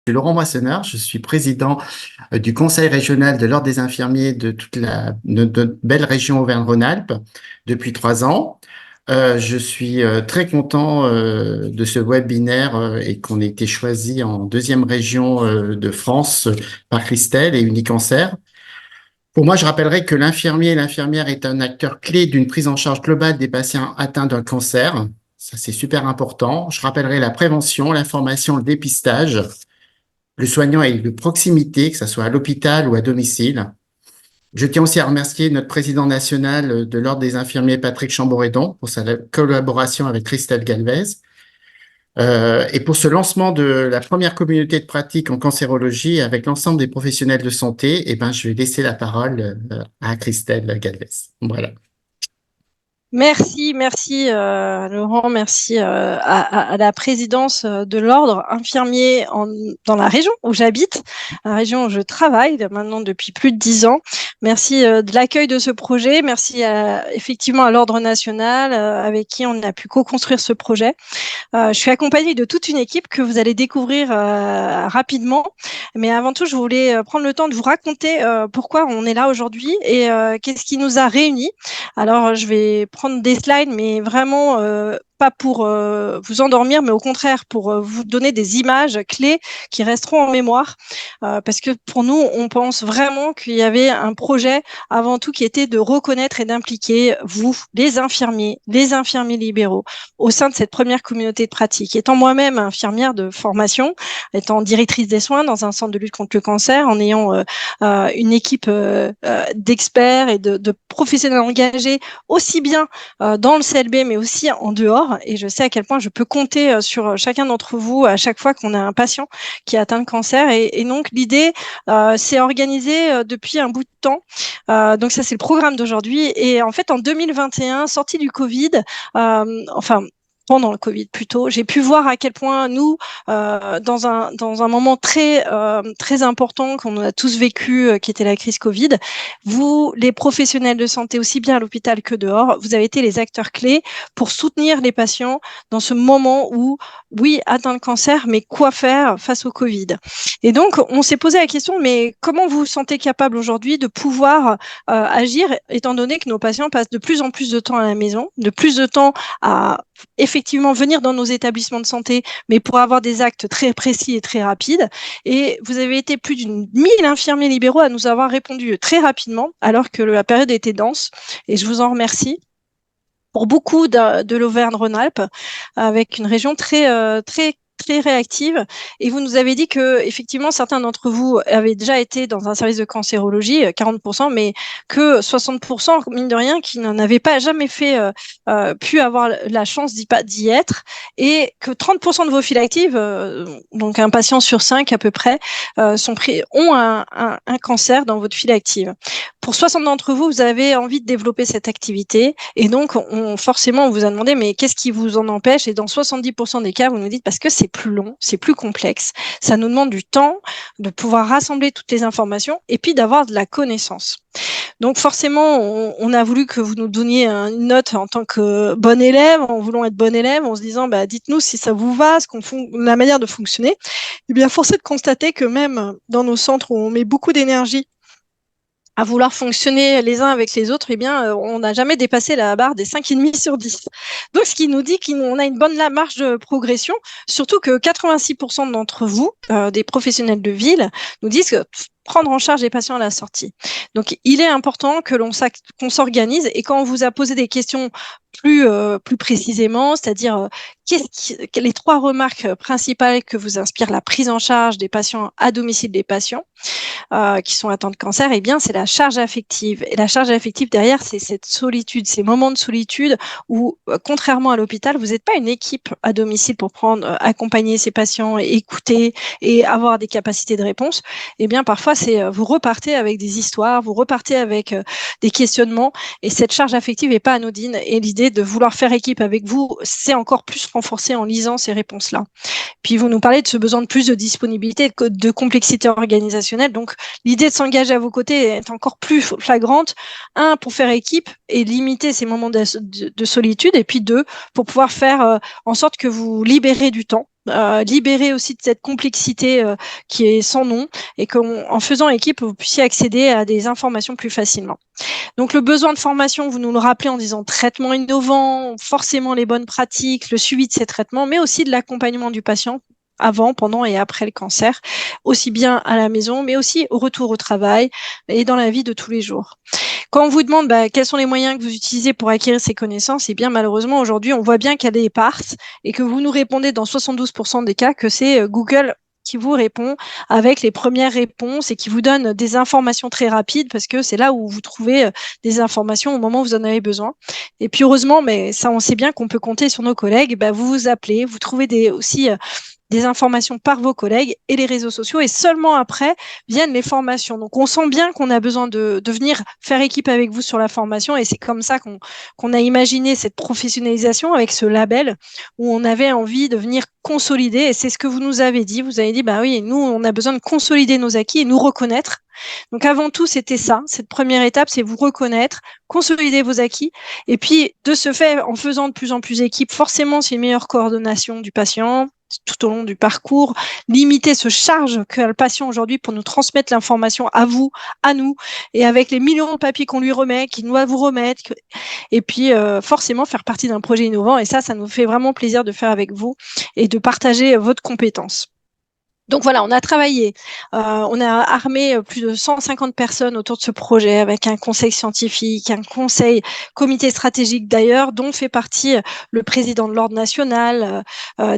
suis Laurent Moissonneur, je suis président du Conseil régional de l'Ordre des infirmiers de toute notre belle région Auvergne-Rhône-Alpes depuis 3 ans. Je suis très content de ce webinaire et qu'on ait été choisi en deuxième région de France par Christelle et Unicancer. Pour moi, je rappellerai que l'infirmier et l'infirmière est un acteur clé d'une prise en charge globale des patients atteints d'un cancer. Ça, c'est super important. Je rappellerai la prévention, l'information, le dépistage. Le soignant est de proximité, que ce soit à l'hôpital ou à domicile. Je tiens aussi à remercier notre président national de l'Ordre des infirmiers, Patrick Chamboredon, pour sa collaboration avec Christelle Galvez. Et pour ce lancement de la première communauté de pratique en cancérologie avec l'ensemble des professionnels de santé, je vais laisser la parole à Christelle Galvez. Voilà. Merci Laurent, merci à la présidence de l'ordre infirmier dans la région où j'habite, la région où je travaille maintenant depuis plus de 10 ans. Merci de l'accueil de ce projet, merci effectivement à l'ordre national avec qui on a pu co-construire ce projet. Je suis accompagnée de toute une équipe que vous allez découvrir rapidement, mais avant tout je voulais prendre le temps de vous raconter pourquoi on est là aujourd'hui et qu'est-ce qui nous a réunis. Alors, je vais prendre des slides, mais vraiment pas pour vous endormir, mais au contraire pour vous donner des images clés qui resteront en mémoire. Parce que pour nous, on pense vraiment qu'il y avait un projet avant tout qui était de reconnaître et d'impliquer vous, les infirmiers libéraux, au sein de cette première communauté de pratique. Étant moi-même infirmière de formation, étant directrice des soins dans un centre de lutte contre le cancer, en ayant une équipe d'experts et de professionnels engagés, aussi bien dans le CLB, mais aussi en dehors. Et je sais à quel point je peux compter sur chacun d'entre vous à chaque fois qu'on a un patient qui a atteint le cancer. Et donc, l'idée, c'est organisé depuis un bout de temps. Donc, ça, c'est le programme d'aujourd'hui. Et en fait, en 2021, sortie du Covid, pendant le Covid plutôt, j'ai pu voir à quel point nous, dans un moment très important qu'on a tous vécu, qui était la crise Covid, vous, les professionnels de santé, aussi bien à l'hôpital que dehors, vous avez été les acteurs clés pour soutenir les patients dans ce moment où, oui, atteint le cancer, mais quoi faire face au Covid? Et donc, on s'est posé la question, mais comment vous vous sentez capable aujourd'hui de pouvoir agir, étant donné que nos patients passent de plus en plus de temps à la maison, de plus de temps à effectivement venir dans nos établissements de santé, mais pour avoir des actes très précis et très rapides. Et vous avez été plus d'une 1000 infirmiers libéraux à nous avoir répondu très rapidement, alors que la période était dense. Et je vous en remercie. Pour beaucoup de l'Auvergne-Rhône-Alpes, avec une région très réactive. Et vous nous avez dit que, effectivement, certains d'entre vous avaient déjà été dans un service de cancérologie, 40%, mais que 60%, mine de rien, qui n'en avaient pas jamais pu avoir la chance d'y être, et que 30% de vos files actives, donc un patient sur 5 à peu près, ont un cancer dans votre file active. Pour 60 d'entre vous, vous avez envie de développer cette activité, et donc forcément, on vous a demandé, mais qu'est-ce qui vous en empêche? Et dans 70% des cas, vous nous dites parce que c'est plus long, c'est plus complexe. Ça nous demande du temps de pouvoir rassembler toutes les informations et puis d'avoir de la connaissance. Donc forcément, on a voulu que vous nous donniez une note en tant que bon élève, en voulant être bon élève, en se disant, dites-nous si ça vous va, la manière de fonctionner. Eh bien, force est de constater que même dans nos centres où on met beaucoup d'énergie à vouloir fonctionner les uns avec les autres, on n'a jamais dépassé la barre des 5,5 sur 10. Donc, ce qui nous dit qu'on a une bonne marge de progression, surtout que 86% d'entre vous, des professionnels de ville, nous disent que prendre en charge les patients à la sortie. Donc, il est important qu'on s'organise, et quand on vous a posé des questions plus précisément, c'est-à-dire les 3 remarques principales que vous inspire la prise en charge des patients à domicile des patients qui sont atteints de cancer, c'est la charge affective. Et la charge affective derrière, c'est cette solitude, ces moments de solitude où, contrairement à l'hôpital, vous n'êtes pas une équipe à domicile pour accompagner ces patients et écouter et avoir des capacités de réponse. Parfois, vous repartez avec des histoires, vous repartez avec des questionnements, et cette charge affective n'est pas anodine. Et l'idée de vouloir faire équipe avec vous, c'est encore plus renforcé en lisant ces réponses-là. Puis vous nous parlez de ce besoin de plus de disponibilité, de complexité organisationnelle. Donc l'idée de s'engager à vos côtés est encore plus flagrante. 1, pour faire équipe et limiter ces moments de solitude, et puis 2, pour pouvoir faire en sorte que vous libérez du temps libérer aussi de cette complexité qui est sans nom, et qu'en faisant équipe, vous puissiez accéder à des informations plus facilement. Donc le besoin de formation, vous nous le rappelez en disant traitement innovant, forcément les bonnes pratiques, le suivi de ces traitements, mais aussi de l'accompagnement du patient avant, pendant et après le cancer, aussi bien à la maison, mais aussi au retour au travail et dans la vie de tous les jours. Quand on vous demande quels sont les moyens que vous utilisez pour acquérir ces connaissances, et bien malheureusement aujourd'hui, on voit bien qu'elle est éparse et que vous nous répondez dans 72% des cas que c'est Google qui vous répond avec les premières réponses et qui vous donne des informations très rapides, parce que c'est là où vous trouvez des informations au moment où vous en avez besoin. Et puis heureusement, mais ça on sait bien qu'on peut compter sur nos collègues, vous vous appelez, vous trouvez aussi des informations par vos collègues et les réseaux sociaux, et seulement après viennent les formations. Donc on sent bien qu'on a besoin de venir faire équipe avec vous sur la formation, et c'est comme ça qu'on a imaginé cette professionnalisation avec ce label, où on avait envie de venir consolider, et c'est ce que vous nous avez dit. Vous avez dit, oui, nous on a besoin de consolider nos acquis et nous reconnaître. Donc avant tout, c'était ça, cette première étape, c'est vous reconnaître, consolider vos acquis, et puis de ce fait, en faisant de plus en plus équipe, forcément c'est une meilleure coordination du patient tout au long du parcours, limiter ce charge qu'a le patient aujourd'hui pour nous transmettre l'information à vous, à nous, et avec les millions de papiers qu'on lui remet, qu'il doit vous remettre, et puis forcément faire partie d'un projet innovant, et ça nous fait vraiment plaisir de faire avec vous et de partager votre compétence. Donc voilà, on a travaillé, on a armé plus de 150 personnes autour de ce projet, avec un conseil scientifique, un comité stratégique d'ailleurs, dont fait partie le président de l'Ordre national,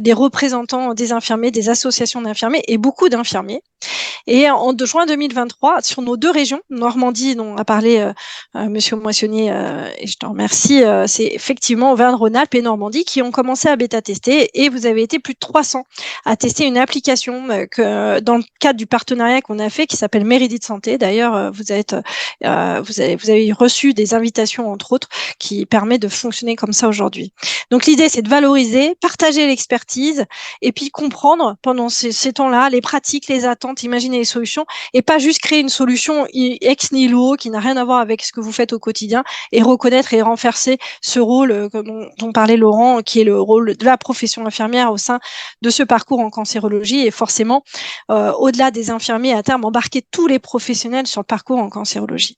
des représentants des infirmiers, des associations d'infirmiers et beaucoup d'infirmiers. Et en juin 2023, sur nos 2 régions, Normandie, dont a parlé Monsieur Moissonnier, et je te remercie, c'est effectivement Auvergne-Rhône-Alpes et Normandie qui ont commencé à bêta-tester, et vous avez été plus de 300 à tester une application que dans le cadre du partenariat qu'on a fait, qui s'appelle Méridit Santé. D'ailleurs, vous avez reçu des invitations, entre autres, qui permet de fonctionner comme ça aujourd'hui. Donc l'idée, c'est de valoriser, partager l'expertise, et puis comprendre pendant ces temps-là les pratiques, les attentes, imaginer les solutions, et pas juste créer une solution ex nihilo qui n'a rien à voir avec ce que vous faites au quotidien, et reconnaître et renforcer ce rôle dont parlait Laurent, qui est le rôle de la profession infirmière au sein de ce parcours en cancérologie, et forcément, au-delà des infirmiers, à terme, embarquer tous les professionnels sur le parcours en cancérologie.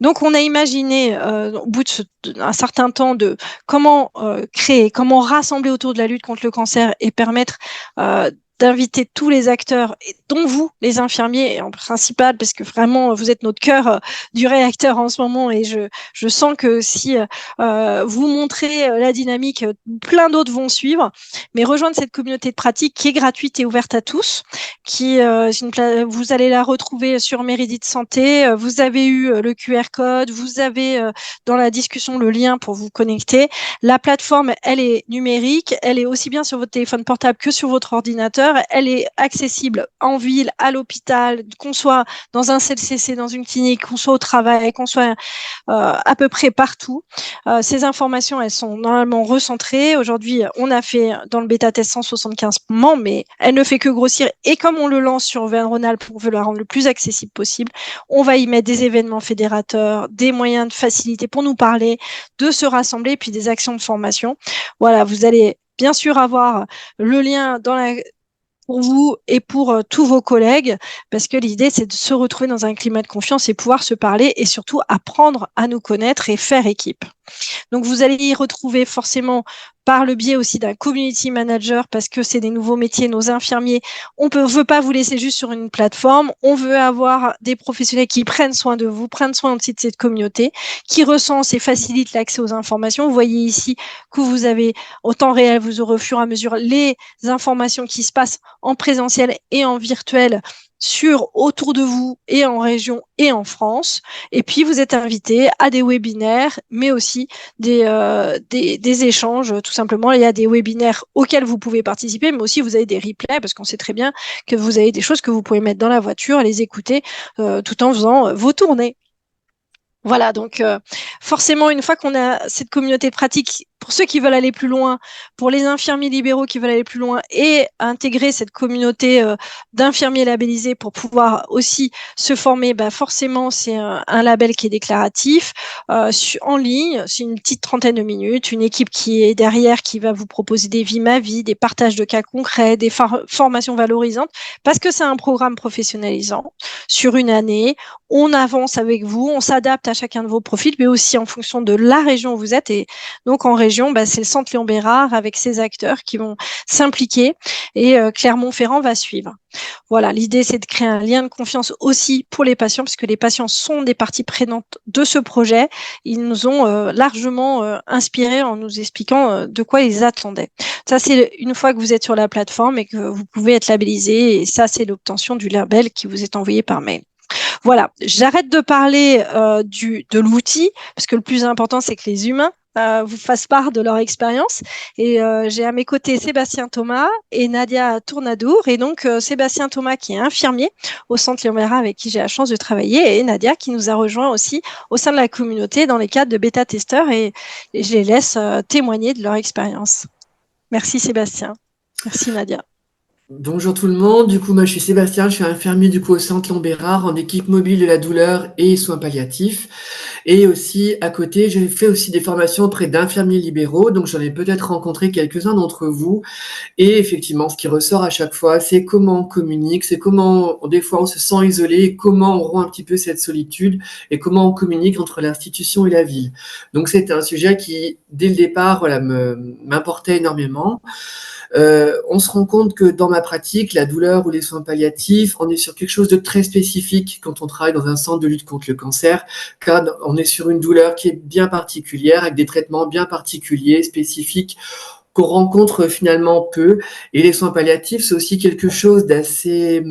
Donc, on a imaginé, au bout d'un certain temps, de comment créer, comment rassembler autour de la lutte contre le cancer et permettre d'inviter tous les acteurs, dont vous, les infirmiers, en principal, parce que vraiment, vous êtes notre cœur du réacteur en ce moment, et je sens que si vous montrez la dynamique, plein d'autres vont suivre, mais rejoindre cette communauté de pratique qui est gratuite et ouverte à tous, vous allez la retrouver sur Méridit Santé, vous avez eu le QR code, vous avez dans la discussion le lien pour vous connecter. La plateforme, elle est numérique, elle est aussi bien sur votre téléphone portable que sur votre ordinateur, elle est accessible en ville, à l'hôpital, qu'on soit dans un CLCC, dans une clinique, qu'on soit au travail, qu'on soit à peu près partout. Ces informations, elles sont normalement recentrées. Aujourd'hui, on a fait dans le bêta-test 175 membres, mais elle ne fait que grossir, et comme on le lance sur Auvergne-Rhône-Alpes, on veut la rendre le plus accessible possible, on va y mettre des événements fédérateurs, des moyens de facilité pour nous parler, de se rassembler, puis des actions de formation. Voilà, vous allez bien sûr avoir le lien pour vous et pour tous vos collègues, parce que l'idée, c'est de se retrouver dans un climat de confiance et pouvoir se parler, et surtout apprendre à nous connaître et faire équipe. Donc, vous allez y retrouver forcément par le biais aussi d'un community manager, parce que c'est des nouveaux métiers, nos infirmiers. On ne veut pas vous laisser juste sur une plateforme. On veut avoir des professionnels qui prennent soin de vous, prennent soin aussi de cette communauté, qui recensent et facilitent l'accès aux informations. Vous voyez ici que vous avez au temps réel, vous aurez au fur et à mesure les informations qui se passent en présentiel et en virtuel autour de vous, et en région et en France. Et puis, vous êtes invité à des webinaires, mais aussi des échanges, tout simplement. Il y a des webinaires auxquels vous pouvez participer, mais aussi vous avez des replays, parce qu'on sait très bien que vous avez des choses que vous pouvez mettre dans la voiture et les écouter tout en faisant vos tournées. Voilà, donc forcément, une fois qu'on a cette communauté de pratique pour ceux qui veulent aller plus loin, pour les infirmiers libéraux qui veulent aller plus loin et intégrer cette communauté d'infirmiers labellisés pour pouvoir aussi se former, forcément, c'est un label qui est déclaratif, en ligne, c'est une petite trentaine de minutes, une équipe qui est derrière, qui va vous proposer des vies ma vie, des partages de cas concrets, des formations valorisantes, parce que c'est un programme professionnalisant sur une année. On avance avec vous, on s'adapte à chacun de vos profils, mais aussi en fonction de la région où vous êtes. Et donc en région, c'est le Centre Léon Bérard avec ses acteurs qui vont s'impliquer et Clermont-Ferrand va suivre. Voilà, l'idée, c'est de créer un lien de confiance aussi pour les patients, puisque les patients sont des parties prenantes de ce projet. Ils nous ont largement inspirés en nous expliquant de quoi ils attendaient. Ça, c'est une fois que vous êtes sur la plateforme et que vous pouvez être labellisé. Et ça, c'est l'obtention du label qui vous est envoyé par mail. Voilà, j'arrête de parler de l'outil, parce que le plus important, c'est que les humains vous fassent part de leur expérience. Et j'ai à mes côtés Sébastien Thomas et Nadia Tournadour. Et donc, Sébastien Thomas, qui est infirmier au Centre Léon Bérard, avec qui j'ai la chance de travailler, et Nadia, qui nous a rejoint aussi au sein de la communauté dans les cadres de bêta-testeurs. Et je les laisse témoigner de leur expérience. Merci Sébastien. Merci Nadia. Bonjour tout le monde, du coup moi je suis Sébastien, je suis infirmier du coup au Centre Léon Bérard en équipe mobile de la douleur et soins palliatifs. Et aussi à côté, j'ai fait aussi des formations auprès d'infirmiers libéraux, donc j'en ai peut-être rencontré quelques-uns d'entre vous. Et effectivement, ce qui ressort à chaque fois, c'est comment on communique, c'est comment des fois on se sent isolé, comment on rompt un petit peu cette solitude et comment on communique entre l'institution et la ville. Donc c'est un sujet qui, dès le départ, m'importait énormément. On se rend compte que dans ma pratique, la douleur ou les soins palliatifs, on est sur quelque chose de très spécifique quand on travaille dans un centre de lutte contre le cancer, car on est sur une douleur qui est bien particulière, avec des traitements bien particuliers, spécifiques, qu'on rencontre finalement peu. Et les soins palliatifs, c'est aussi quelque chose d'assez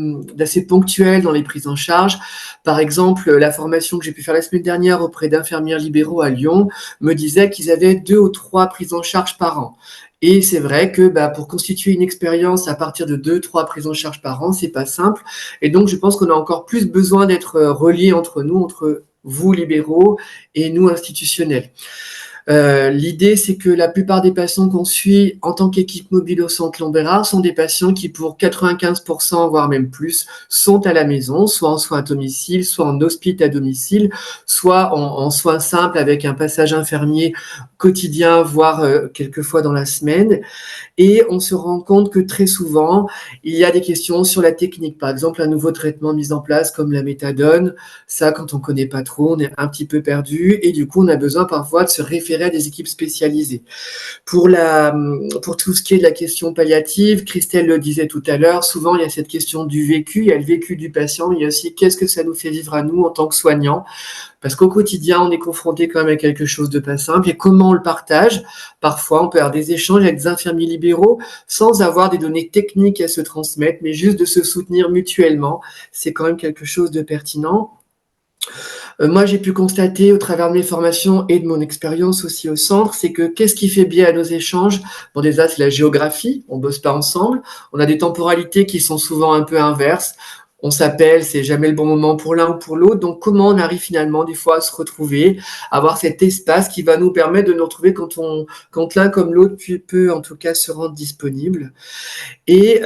ponctuel dans les prises en charge. Par exemple, la formation que j'ai pu faire la semaine dernière auprès d'infirmières libéraux à Lyon me disait qu'ils avaient 2 ou 3 prises en charge par an. Et c'est vrai que pour constituer une expérience à partir de 2-3 prises en charge par an, c'est pas simple. Et donc, je pense qu'on a encore plus besoin d'être reliés entre nous, entre vous libéraux et nous institutionnels. L'idée, c'est que la plupart des patients qu'on suit en tant qu'équipe mobile au Centre Léon Bérard sont des patients qui, pour 95%, voire même plus, sont à la maison, soit en soins à domicile, soit en hospice à domicile, soit en soins simples avec un passage infirmier quotidien, voire quelques fois dans la semaine. Et on se rend compte que très souvent, il y a des questions sur la technique. Par exemple, un nouveau traitement mis en place comme la méthadone. Ça, quand on ne connaît pas trop, on est un petit peu perdu. Et du coup, on a besoin parfois de se référer à des équipes spécialisées. Pour tout ce qui est de la question palliative, Christelle le disait tout à l'heure, souvent il y a cette question du vécu, il y a le vécu du patient, mais il y a aussi qu'est-ce que ça nous fait vivre à nous en tant que soignants. Parce qu'au quotidien, on est confronté quand même à quelque chose de pas simple. Et comment on le partage? Parfois, on peut avoir des échanges avec des infirmiers libéraux sans avoir des données techniques à se transmettre, mais juste de se soutenir mutuellement. C'est quand même quelque chose de pertinent. Moi, j'ai pu constater au travers de mes formations et de mon expérience aussi au centre, c'est que qu'est-ce qui fait bien à nos échanges? Bon, déjà, c'est la géographie. On bosse pas ensemble. On a des temporalités qui sont souvent un peu inverses. On s'appelle, c'est jamais le bon moment pour l'un ou pour l'autre. Donc, comment on arrive finalement des fois à se retrouver, à avoir cet espace qui va nous permettre de nous retrouver quand l'un comme l'autre peut en tout cas se rendre disponible. Et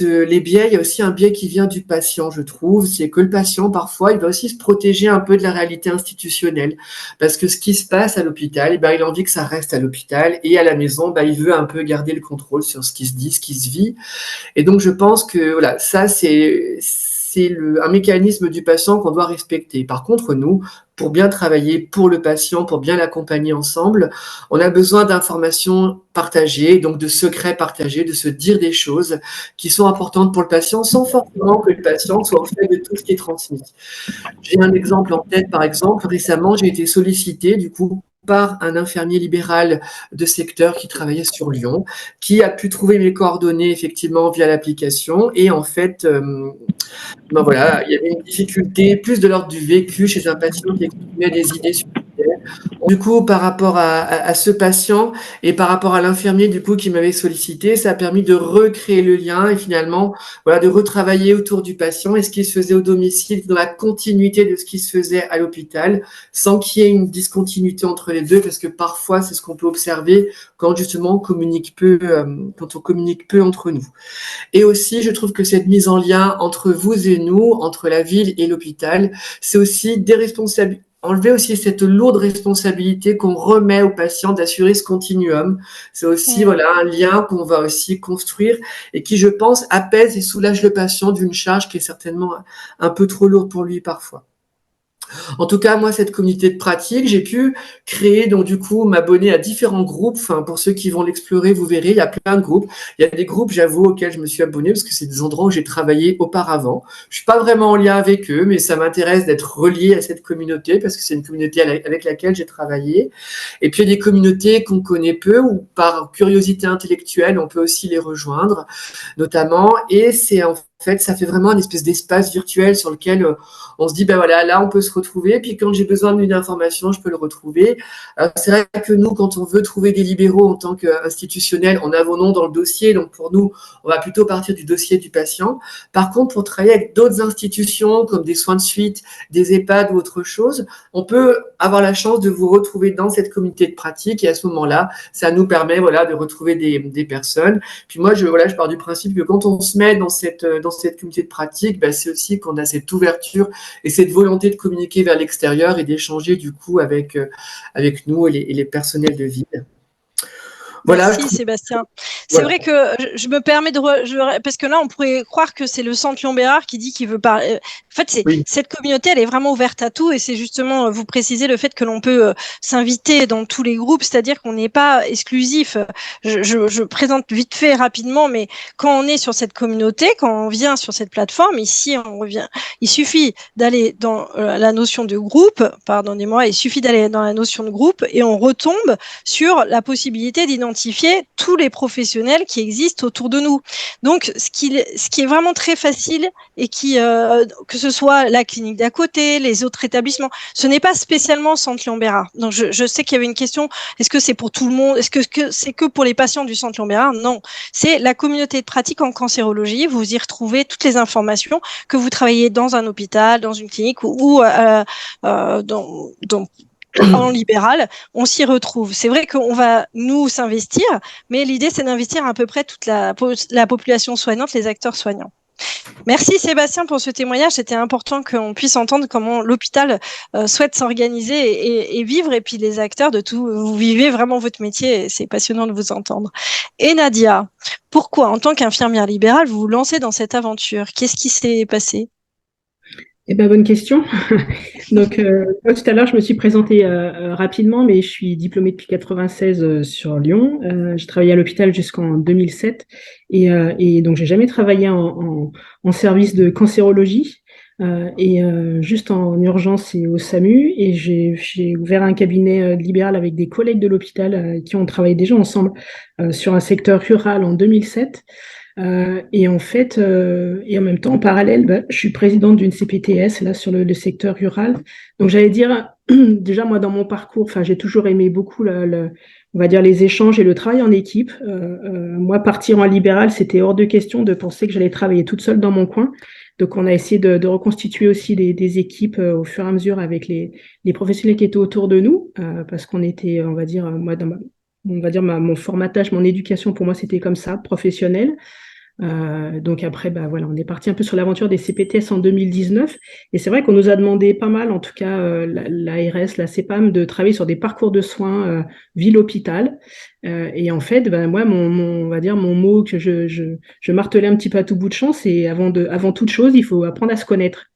les biais, il y a aussi un biais qui vient du patient, je trouve, c'est que le patient, parfois, il va aussi se protéger un peu de la réalité institutionnelle. Parce que ce qui se passe à l'hôpital, il a envie que ça reste à l'hôpital. Et à la maison, il veut un peu garder le contrôle sur ce qui se dit, ce qui se vit. Et donc, je pense que voilà, ça, c'est un mécanisme du patient qu'on doit respecter. Par contre, nous, pour bien travailler pour le patient, pour bien l'accompagner ensemble, on a besoin d'informations partagées, donc de secrets partagés, de se dire des choses qui sont importantes pour le patient sans forcément que le patient soit au fait de tout ce qui est transmis. J'ai un exemple en tête, par exemple, récemment, j'ai été sollicitée, du coup, par un infirmier libéral de secteur qui travaillait sur Lyon, qui a pu trouver mes coordonnées effectivement via l'application. Et en fait, voilà, il y avait une difficulté plus de l'ordre du vécu chez un patient qui exprimait des idées suicidaires. Du coup, par rapport à ce patient et par rapport à l'infirmier du coup qui m'avait sollicité, ça a permis de recréer le lien et finalement, voilà, de retravailler autour du patient et ce qui se faisait au domicile dans la continuité de ce qui se faisait à l'hôpital, sans qu'il y ait une discontinuité entre les deux, parce que parfois c'est ce qu'on peut observer quand justement quand on communique peu entre nous. Et aussi, je trouve que cette mise en lien entre vous et nous, entre la ville et l'hôpital, c'est aussi enlever aussi cette lourde responsabilité qu'on remet aux patients d'assurer ce continuum. C'est aussi, voilà, un lien qu'on va aussi construire et qui, je pense, apaise et soulage le patient d'une charge qui est certainement un peu trop lourde pour lui parfois. En tout cas, moi, cette communauté de pratique, j'ai pu créer, donc du coup, m'abonner à différents groupes. Enfin, pour ceux qui vont l'explorer, vous verrez, il y a plein de groupes. Il y a des groupes, j'avoue, auxquels je me suis abonnée parce que c'est des endroits où j'ai travaillé auparavant. Je suis pas vraiment en lien avec eux, mais ça m'intéresse d'être relié à cette communauté parce que c'est une communauté avec laquelle j'ai travaillé. Et puis, il y a des communautés qu'on connaît peu ou par curiosité intellectuelle, on peut aussi les rejoindre, notamment. Et c'est en fait, ça fait vraiment une espèce d'espace virtuel sur lequel on se dit, ben voilà, là, on peut se retrouver. Puis quand j'ai besoin d'une information, je peux le retrouver. C'est vrai que nous, quand on veut trouver des libéraux en tant qu'institutionnels, on a vos noms dans le dossier. Donc pour nous, on va plutôt partir du dossier du patient. Par contre, pour travailler avec d'autres institutions comme des soins de suite, des EHPAD ou autre chose, on peut avoir la chance de vous retrouver dans cette communauté de pratique. Et à ce moment-là, ça nous permet, voilà, de retrouver des personnes. Puis moi, je pars du principe que quand on se met dans cette communauté de pratique, ben, c'est aussi qu'on a cette ouverture et cette volonté de communiquer vers l'extérieur et d'échanger du coup avec nous et les personnels de ville. Voilà, merci Sébastien. C'est vrai que je me permets parce que là on pourrait croire que c'est le Centre Léon Bérard qui dit qu'il veut parler. En fait, cette communauté, elle est vraiment ouverte à tout et c'est justement vous préciser le fait que l'on peut s'inviter dans tous les groupes, c'est-à-dire qu'on n'est pas exclusif. Je présente vite fait rapidement, mais quand on est sur cette communauté, quand on vient sur cette plateforme, ici on revient. Il suffit d'aller dans la notion de groupe, pardonnez-moi, il suffit d'aller dans la notion de groupe et on retombe sur la possibilité d'identifier tous les professionnels qui existent autour de nous. Donc, ce qui est vraiment très facile et que ce soit la clinique d'à côté, les autres établissements, ce n'est pas spécialement Centre Léon Bérard. Donc, je sais qu'il y avait une question, est-ce que c'est pour tout le monde? Est-ce que c'est que pour les patients du Centre Léon Bérard? Non, c'est la communauté de pratique en cancérologie. Vous y retrouvez toutes les informations que vous travaillez dans un hôpital, dans une clinique ou en libéral, on s'y retrouve. C'est vrai qu'on va nous s'investir, mais l'idée c'est d'investir à peu près toute la population soignante, les acteurs soignants. Merci Sébastien pour ce témoignage. C'était important qu'on puisse entendre comment l'hôpital souhaite s'organiser et vivre, et puis les acteurs de tout. Vous vivez vraiment votre métier et c'est passionnant de vous entendre. Et Nadia, pourquoi en tant qu'infirmière libérale vous vous lancez dans cette aventure? Qu'est-ce qui s'est passé? Eh ben, bonne question. Donc, moi, tout à l'heure, je me suis présentée rapidement, mais je suis diplômée depuis 96 sur Lyon. J'ai travaillé à l'hôpital jusqu'en 2007 et donc j'ai jamais travaillé en service de cancérologie juste en urgence et au SAMU. Et j'ai ouvert un cabinet libéral avec des collègues de l'hôpital qui ont travaillé déjà ensemble sur un secteur rural en 2007. Et en fait, et en même temps, en parallèle, je suis présidente d'une CPTS là sur le secteur rural. Donc j'allais dire, déjà moi dans mon parcours, j'ai toujours aimé beaucoup on va dire les échanges et le travail en équipe. Moi, partir en libéral, c'était hors de question de penser que j'allais travailler toute seule dans mon coin. Donc on a essayé de reconstituer aussi des équipes au fur et à mesure avec les professionnels qui étaient autour de nous, parce qu'on était, on va dire, moi mon formatage, mon éducation pour moi c'était comme ça, professionnel. Donc après, voilà, on est parti un peu sur l'aventure des CPTS en 2019 et c'est vrai qu'on nous a demandé pas mal, en tout cas l'ARS, la CEPAM, de travailler sur des parcours de soins ville-hôpital. Et en fait, moi, on va dire mon mot que je martelais un petit peu à tout bout de champ, c'est avant toute chose, il faut apprendre à se connaître.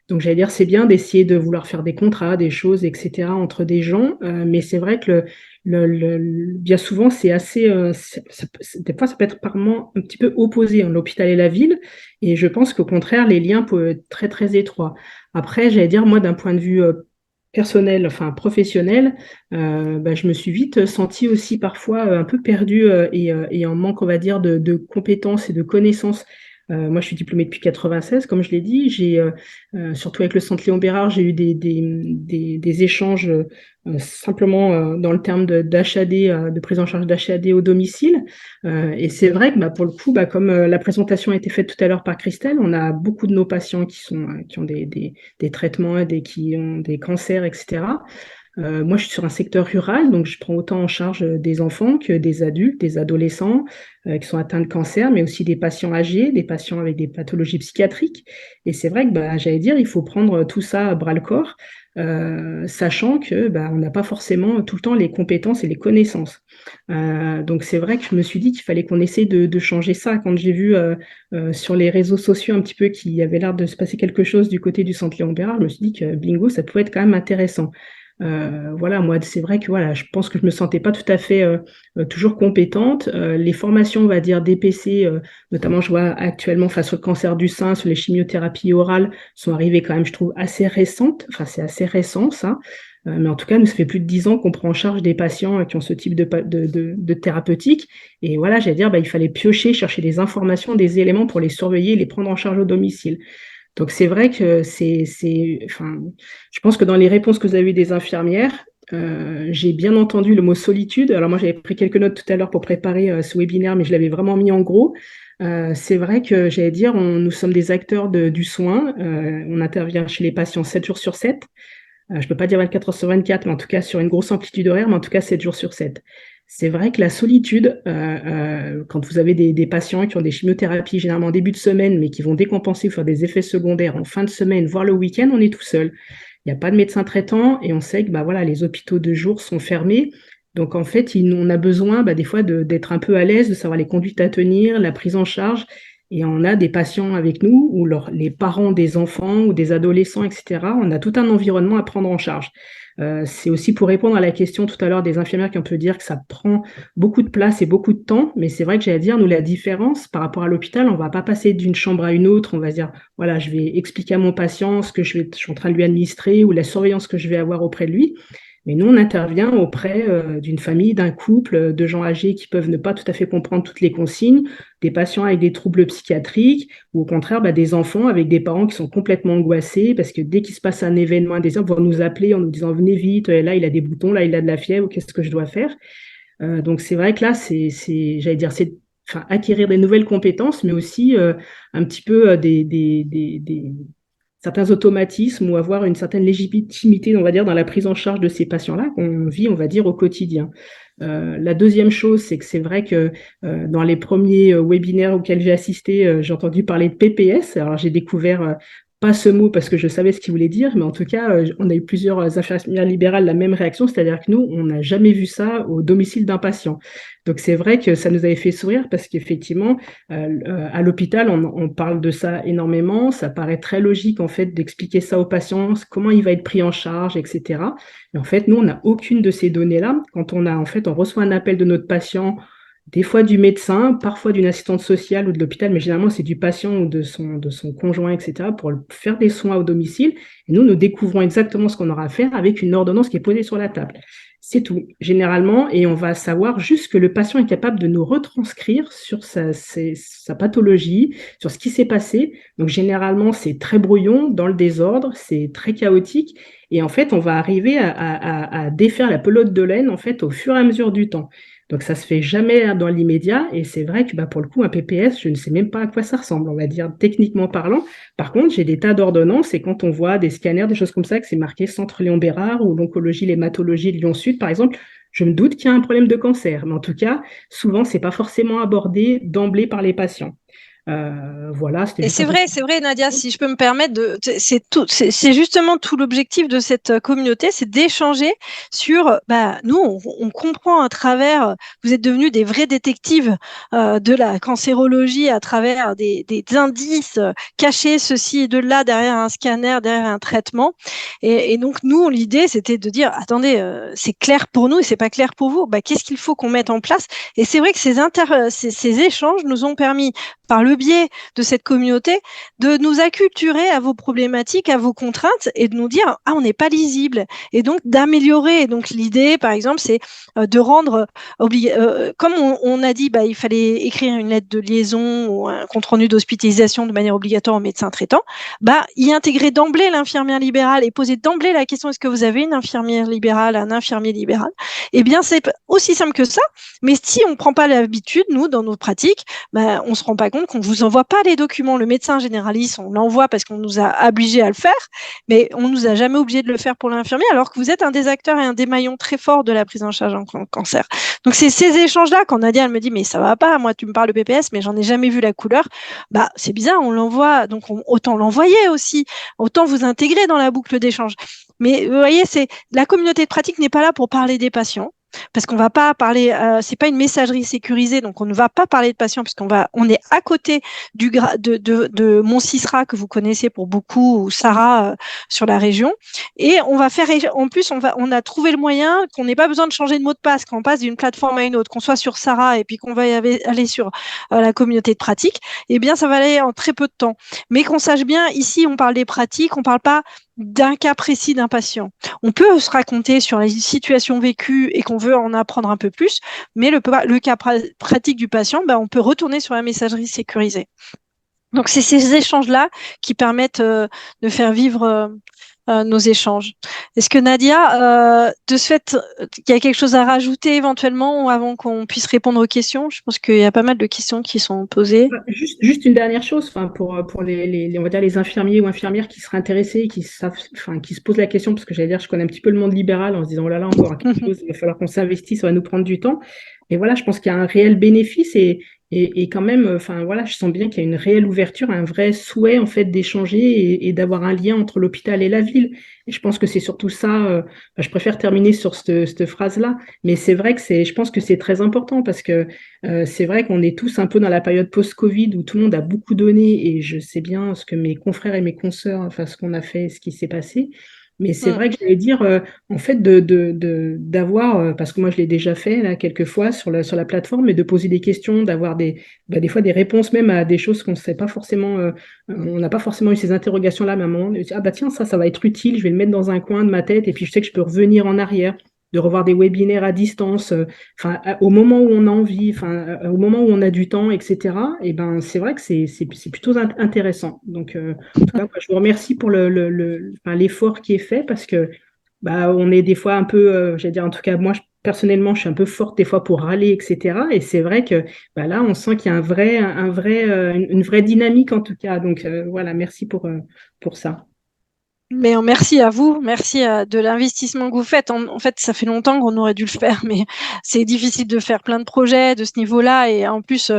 Donc j'allais dire, c'est bien d'essayer de vouloir faire des contrats, des choses, etc. entre des gens, mais c'est vrai que bien souvent, c'est assez. Des fois, ça peut être parfois un petit peu opposé, l'hôpital et la ville. Et je pense qu'au contraire, les liens peuvent être très, très étroits. Après, j'allais dire, moi, d'un point de vue personnel, enfin professionnel, je me suis vite sentie aussi parfois un peu perdue et en manque, on va dire, de compétences et de connaissances Moi, je suis diplômée depuis 96, comme je l'ai dit. J'ai, surtout avec le Centre Léon Bérard, j'ai eu des échanges simplement dans le terme d'HAD, de prise en charge d'HAD au domicile. Et c'est vrai que pour le coup, comme la présentation a été faite tout à l'heure par Christelle, on a beaucoup de nos patients qui ont des traitements, qui ont des cancers, etc. Moi, je suis sur un secteur rural, donc je prends autant en charge des enfants que des adultes, des adolescents qui sont atteints de cancer, mais aussi des patients âgés, des patients avec des pathologies psychiatriques. Et c'est vrai que j'allais dire, il faut prendre tout ça à bras-le-corps, sachant que on n'a pas forcément tout le temps les compétences et les connaissances. Donc c'est vrai que je me suis dit qu'il fallait qu'on essaie de changer ça. Quand j'ai vu sur les réseaux sociaux un petit peu qu'il y avait l'air de se passer quelque chose du côté du Centre Léon Bérard, je me suis dit que bingo, ça pouvait être quand même intéressant. Voilà, moi, c'est vrai que voilà, je pense que je me sentais pas tout à fait toujours compétente. Les formations, on va dire, DPC, notamment, je vois actuellement face au cancer du sein, sur les chimiothérapies orales, sont arrivées quand même, je trouve, assez récentes. Enfin, c'est assez récent, ça. Mais en tout cas, nous, ça fait plus de 10 ans qu'on prend en charge des patients qui ont ce type de thérapeutique. Et voilà, j'allais dire, il fallait piocher, chercher des informations, des éléments pour les surveiller, les prendre en charge au domicile. Donc c'est vrai que enfin, je pense que dans les réponses que vous avez eues des infirmières, j'ai bien entendu le mot solitude. Alors moi j'avais pris quelques notes tout à l'heure pour préparer ce webinaire, mais je l'avais vraiment mis en gros. C'est vrai que j'allais dire, nous sommes des acteurs du soin. On intervient chez les patients 7 jours sur 7. Je ne peux pas dire 24 heures sur 24, mais en tout cas sur une grosse amplitude horaire, mais en tout cas 7 jours sur 7. C'est vrai que la solitude, quand vous avez des patients qui ont des chimiothérapies généralement en début de semaine, mais qui vont décompenser ou faire des effets secondaires en fin de semaine, voire le week-end, on est tout seul. Il n'y a pas de médecin traitant et on sait que voilà, les hôpitaux de jour sont fermés. Donc en fait, on a besoin des fois d'être un peu à l'aise, de savoir les conduites à tenir, la prise en charge. Et on a des patients avec nous, ou les parents des enfants ou des adolescents, etc. On a tout un environnement à prendre en charge. C'est aussi pour répondre à la question tout à l'heure des infirmières qui ont pu dire que ça prend beaucoup de place et beaucoup de temps, mais c'est vrai que j'allais dire, nous, la différence par rapport à l'hôpital, on va pas passer d'une chambre à une autre, on va dire, voilà, je vais expliquer à mon patient ce que je suis en train de lui administrer ou la surveillance que je vais avoir auprès de lui. Mais nous, on intervient auprès d'une famille, d'un couple, de gens âgés qui peuvent ne pas tout à fait comprendre toutes les consignes, des patients avec des troubles psychiatriques, ou au contraire, des enfants avec des parents qui sont complètement angoissés, parce que dès qu'il se passe un événement, des enfants vont nous appeler en nous disant « Venez vite, là, il a des boutons, là, il a de la fièvre, qu'est-ce que je dois faire ?» Donc, c'est vrai que là, j'allais dire, c'est acquérir des nouvelles compétences, mais aussi un petit peu certains automatismes ou avoir une certaine légitimité, on va dire, dans la prise en charge de ces patients-là qu'on vit, on va dire, au quotidien. La deuxième chose, c'est que c'est vrai que dans les premiers webinaires auxquels j'ai assisté, j'ai entendu parler de PPS. Alors, j'ai découvert pas ce mot parce que je savais ce qu'il voulait dire, mais en tout cas, on a eu plusieurs infirmières libérales la même réaction, c'est-à-dire que nous, on n'a jamais vu ça au domicile d'un patient. Donc, c'est vrai que ça nous avait fait sourire parce qu'effectivement, à l'hôpital, on parle de ça énormément. Ça paraît très logique, en fait, d'expliquer ça aux patients, comment il va être pris en charge, etc. Et en fait, nous, on n'a aucune de ces données-là. Quand on reçoit un appel de notre patient, des fois du médecin, parfois d'une assistante sociale ou de l'hôpital, mais généralement c'est du patient ou de son conjoint, etc., pour faire des soins au domicile. Et nous découvrons exactement ce qu'on aura à faire avec une ordonnance qui est posée sur la table. C'est tout, généralement, et on va savoir juste que le patient est capable de nous retranscrire sur sa pathologie, sur ce qui s'est passé. Donc généralement, c'est très brouillon, dans le désordre, c'est très chaotique, et en fait, on va arriver à défaire la pelote de laine, en fait, au fur et à mesure du temps. Donc, ça se fait jamais dans l'immédiat. Et c'est vrai que pour le coup, un PPS, je ne sais même pas à quoi ça ressemble, on va dire techniquement parlant. Par contre, j'ai des tas d'ordonnances et quand on voit des scanners, des choses comme ça, que c'est marqué Centre Léon Bérard ou l'oncologie, l'hématologie de Lyon-Sud, par exemple, je me doute qu'il y a un problème de cancer. Mais en tout cas, souvent, c'est pas forcément abordé d'emblée par les patients. Voilà, c'était Et juste c'est vrai, Nadia, si je peux me permettre c'est justement tout l'objectif de cette communauté, c'est d'échanger sur, nous, on comprend à travers, vous êtes devenus des vrais détectives de la cancérologie à travers des indices cachés, ceci et de là, derrière un scanner, derrière un traitement. Et donc, nous, l'idée, c'était de dire, attendez, c'est clair pour nous et c'est pas clair pour vous. Qu'est-ce qu'il faut qu'on mette en place? Et c'est vrai que ces échanges nous ont permis, par le biais de cette communauté, de nous acculturer à vos problématiques, à vos contraintes et de nous dire on n'est pas lisible et donc d'améliorer. Et donc l'idée, par exemple, c'est de rendre comme on a dit, il fallait écrire une lettre de liaison ou un compte rendu d'hospitalisation de manière obligatoire au médecin traitant, y intégrer d'emblée l'infirmière libérale et poser d'emblée la question est-ce que vous avez une infirmière libérale, un infirmier libéral? Eh bien, c'est aussi simple que ça. Mais si on ne prend pas l'habitude, nous, dans nos pratiques, on ne se rend pas compte qu'on ne vous envoie pas les documents. Le médecin généraliste, on l'envoie parce qu'on nous a obligés à le faire, mais on ne nous a jamais obligés de le faire pour l'infirmier, alors que vous êtes un des acteurs et un des maillons très forts de la prise en charge en cancer. Donc, c'est ces échanges-là, quand Nadia elle me dit, mais ça va pas, moi, tu me parles de PPS, mais j'en ai jamais vu la couleur, c'est bizarre, on l'envoie, donc autant l'envoyer aussi, autant vous intégrer dans la boucle d'échange. Mais vous voyez, la communauté de pratique n'est pas là pour parler des patients. Parce qu'on va pas parler, c'est pas une messagerie sécurisée, donc on ne va pas parler de patients parce on est à côté de Mont Cisra que vous connaissez pour beaucoup ou Sarah sur la région, et on va faire, en plus on a trouvé le moyen qu'on n'ait pas besoin de changer de mot de passe quand on passe d'une plateforme à une autre, qu'on soit sur Sarah et puis qu'on va aller sur la communauté de pratique, eh bien ça va aller en très peu de temps. Mais qu'on sache bien, ici on parle des pratiques, on parle pas d'un cas précis d'un patient. On peut se raconter sur les situations vécues et qu'on veut en apprendre un peu plus, mais le cas pratique du patient, on peut retourner sur la messagerie sécurisée. Donc, c'est ces échanges-là qui permettent de faire vivre nos échanges. Est-ce que Nadia, de ce fait, il y a quelque chose à rajouter éventuellement avant qu'on puisse répondre aux questions? Je pense qu'il y a pas mal de questions qui sont posées. Juste une dernière chose, pour on va dire les infirmiers ou infirmières qui seraient intéressés, qui se posent la question, parce que j'allais dire, je connais un petit peu le monde libéral en se disant, oh là là, encore quelque chose, il va falloir qu'on s'investisse, ça va nous prendre du temps. Et voilà, je pense qu'il y a un réel bénéfice et quand même, je sens bien qu'il y a une réelle ouverture, un vrai souhait en fait d'échanger et d'avoir un lien entre l'hôpital et la ville. Et je pense que c'est surtout ça. Je préfère terminer sur cette phrase-là, mais c'est vrai que je pense que c'est très important parce que c'est vrai qu'on est tous un peu dans la période post-Covid où tout le monde a beaucoup donné et je sais bien ce que mes confrères et mes consoeurs, ce qu'on a fait, ce qui s'est passé. Mais c'est vrai que j'allais dire, en fait, d'avoir, parce que moi je l'ai déjà fait là quelques fois sur la plateforme, mais de poser des questions, d'avoir des fois des réponses même à des choses qu'on ne sait pas forcément, on n'a pas forcément eu ces interrogations-là, mais à un moment, tiens, ça va être utile, je vais le mettre dans un coin de ma tête, et puis je sais que je peux revenir en arrière, de revoir des webinaires à distance, au moment où on a envie, au moment où on a du temps, etc. Et c'est vrai que c'est plutôt intéressant. Donc, en tout cas, moi, je vous remercie pour l'effort qui est fait parce que on est des fois un peu, j'allais dire, en tout cas, moi, personnellement, je suis un peu forte des fois pour râler, etc. Et c'est vrai que là, on sent qu'il y a une vraie dynamique en tout cas. Donc, voilà, merci pour ça. Mais merci à vous, merci de l'investissement que vous faites. En fait, ça fait longtemps qu'on aurait dû le faire, mais c'est difficile de faire plein de projets de ce niveau-là. Et en plus,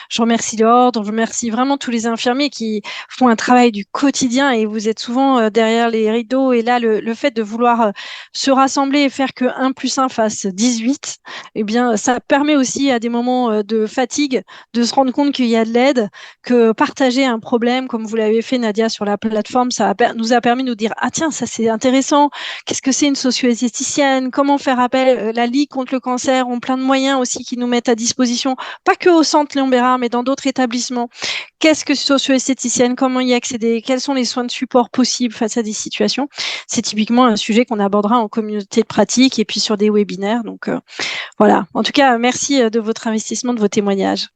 je remercie l'ordre, je remercie vraiment tous les infirmiers qui font un travail du quotidien et vous êtes souvent derrière les rideaux. Et là, le fait de vouloir se rassembler et faire que 1 + 1 fasse 18, eh bien, ça permet aussi à des moments de fatigue de se rendre compte qu'il y a de l'aide, que partager un problème, comme vous l'avez fait, Nadia, sur la plateforme, nous a permis de nous dire tiens, ça c'est intéressant, qu'est-ce que c'est une socio-esthéticienne, comment faire appel, la Ligue contre le cancer ont plein de moyens aussi qui nous mettent à disposition, pas que au centre Léon Bérard mais dans d'autres établissements. Qu'est-ce que socio-esthéticienne, comment y accéder, quels sont les soins de support possibles face à des situations? C'est typiquement un sujet qu'on abordera en communauté de pratique et puis sur des webinaires. Donc voilà, en tout cas merci de votre investissement, de vos témoignages.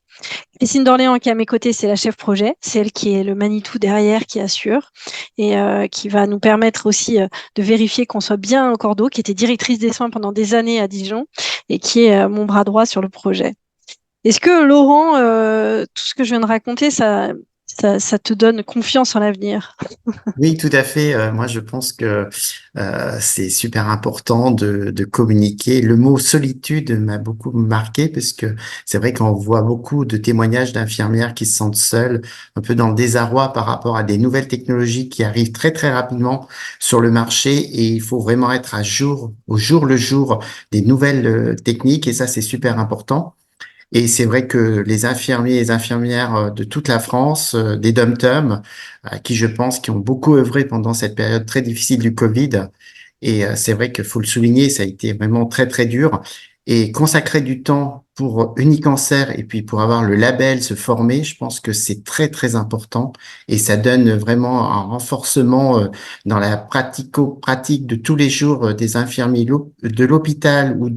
Christine d'Orléans qui est à mes côtés, c'est la chef projet, c'est elle qui est le Manitou derrière, qui assure et qui va nous permettre aussi de vérifier qu'on soit bien en cordeau, qui était directrice des soins pendant des années à Dijon et qui est mon bras droit sur le projet. Est-ce que Laurent, tout ce que je viens de raconter, ça te donne confiance en l'avenir? Oui, tout à fait. Moi, je pense que c'est super important de communiquer. Le mot solitude m'a beaucoup marqué parce que c'est vrai qu'on voit beaucoup de témoignages d'infirmières qui se sentent seules, un peu dans le désarroi par rapport à des nouvelles technologies qui arrivent très, très rapidement sur le marché et il faut vraiment être au jour le jour des nouvelles techniques et ça, c'est super important. Et c'est vrai que les infirmiers et les infirmières de toute la France, des DOM-TOM, à qui je pense qui ont beaucoup œuvré pendant cette période très difficile du Covid. Et c'est vrai qu'il faut le souligner, ça a été vraiment très, très dur. Et consacrer du temps pour Unicancer et puis pour avoir le label, se former, je pense que c'est très, très important et ça donne vraiment un renforcement dans la pratico-pratique de tous les jours des infirmiers de l'hôpital ou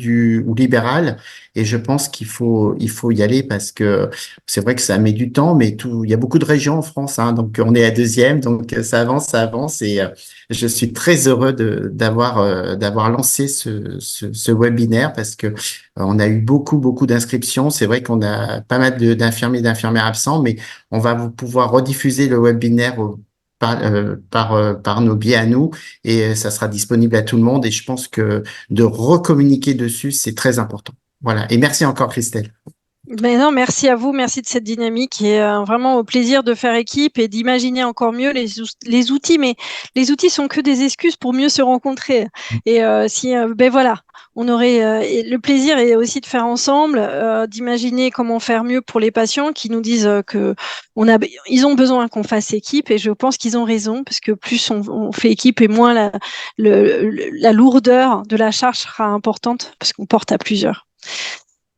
libéral. Et je pense il faut y aller parce que c'est vrai que ça met du temps, mais il y a beaucoup de régions en France, hein, donc on est à deuxième, donc ça avance et je suis très heureux d'avoir lancé ce webinaire parce que on a eu beaucoup d'inscriptions. C'est vrai qu'on a pas mal d'infirmiers et d'infirmières absents, mais on va pouvoir rediffuser le webinaire par nos biais à nous et ça sera disponible à tout le monde. Et je pense que de recommuniquer dessus, c'est très important. Voilà. Et merci encore, Christelle. Mais non, merci à vous, merci de cette dynamique et vraiment au plaisir de faire équipe et d'imaginer encore mieux les outils. Mais les outils sont que des excuses pour mieux se rencontrer. Et ben voilà, on aurait et le plaisir est aussi de faire ensemble, d'imaginer comment faire mieux pour les patients qui nous disent que ils ont besoin qu'on fasse équipe. Et je pense qu'ils ont raison parce que plus on fait équipe et moins la lourdeur de la charge sera importante parce qu'on porte à plusieurs.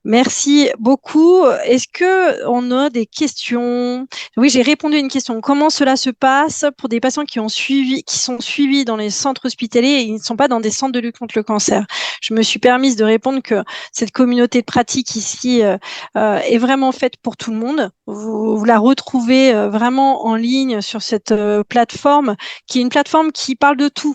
Merci beaucoup. Est-ce que on a des questions? Oui, j'ai répondu à une question. Comment cela se passe pour des patients qui sont suivis dans les centres hospitaliers et ils ne sont pas dans des centres de lutte contre le cancer? Je me suis permise de répondre que cette communauté de pratique ici est vraiment faite pour tout le monde. Vous la retrouvez vraiment en ligne sur cette plateforme qui est une plateforme qui parle de tout.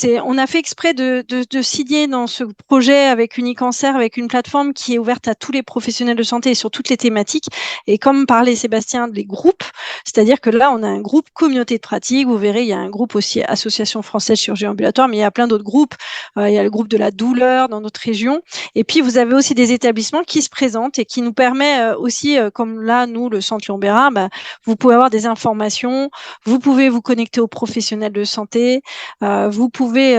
On a fait exprès de signer dans ce projet avec Unicancer, avec une plateforme qui est ouverte à tous les professionnels de santé et sur toutes les thématiques. Et comme parlait Sébastien, les groupes, c'est-à-dire que là, on a un groupe communauté de pratique. Vous verrez, il y a un groupe aussi Association française chirurgie ambulatoire, mais il y a plein d'autres groupes. Il y a le groupe de la douleur dans notre région. Et puis, vous avez aussi des établissements qui se présentent et qui nous permet aussi, comme là, nous, le Centre Lombera, vous pouvez avoir des informations, vous pouvez vous connecter aux professionnels de santé, vous pouvez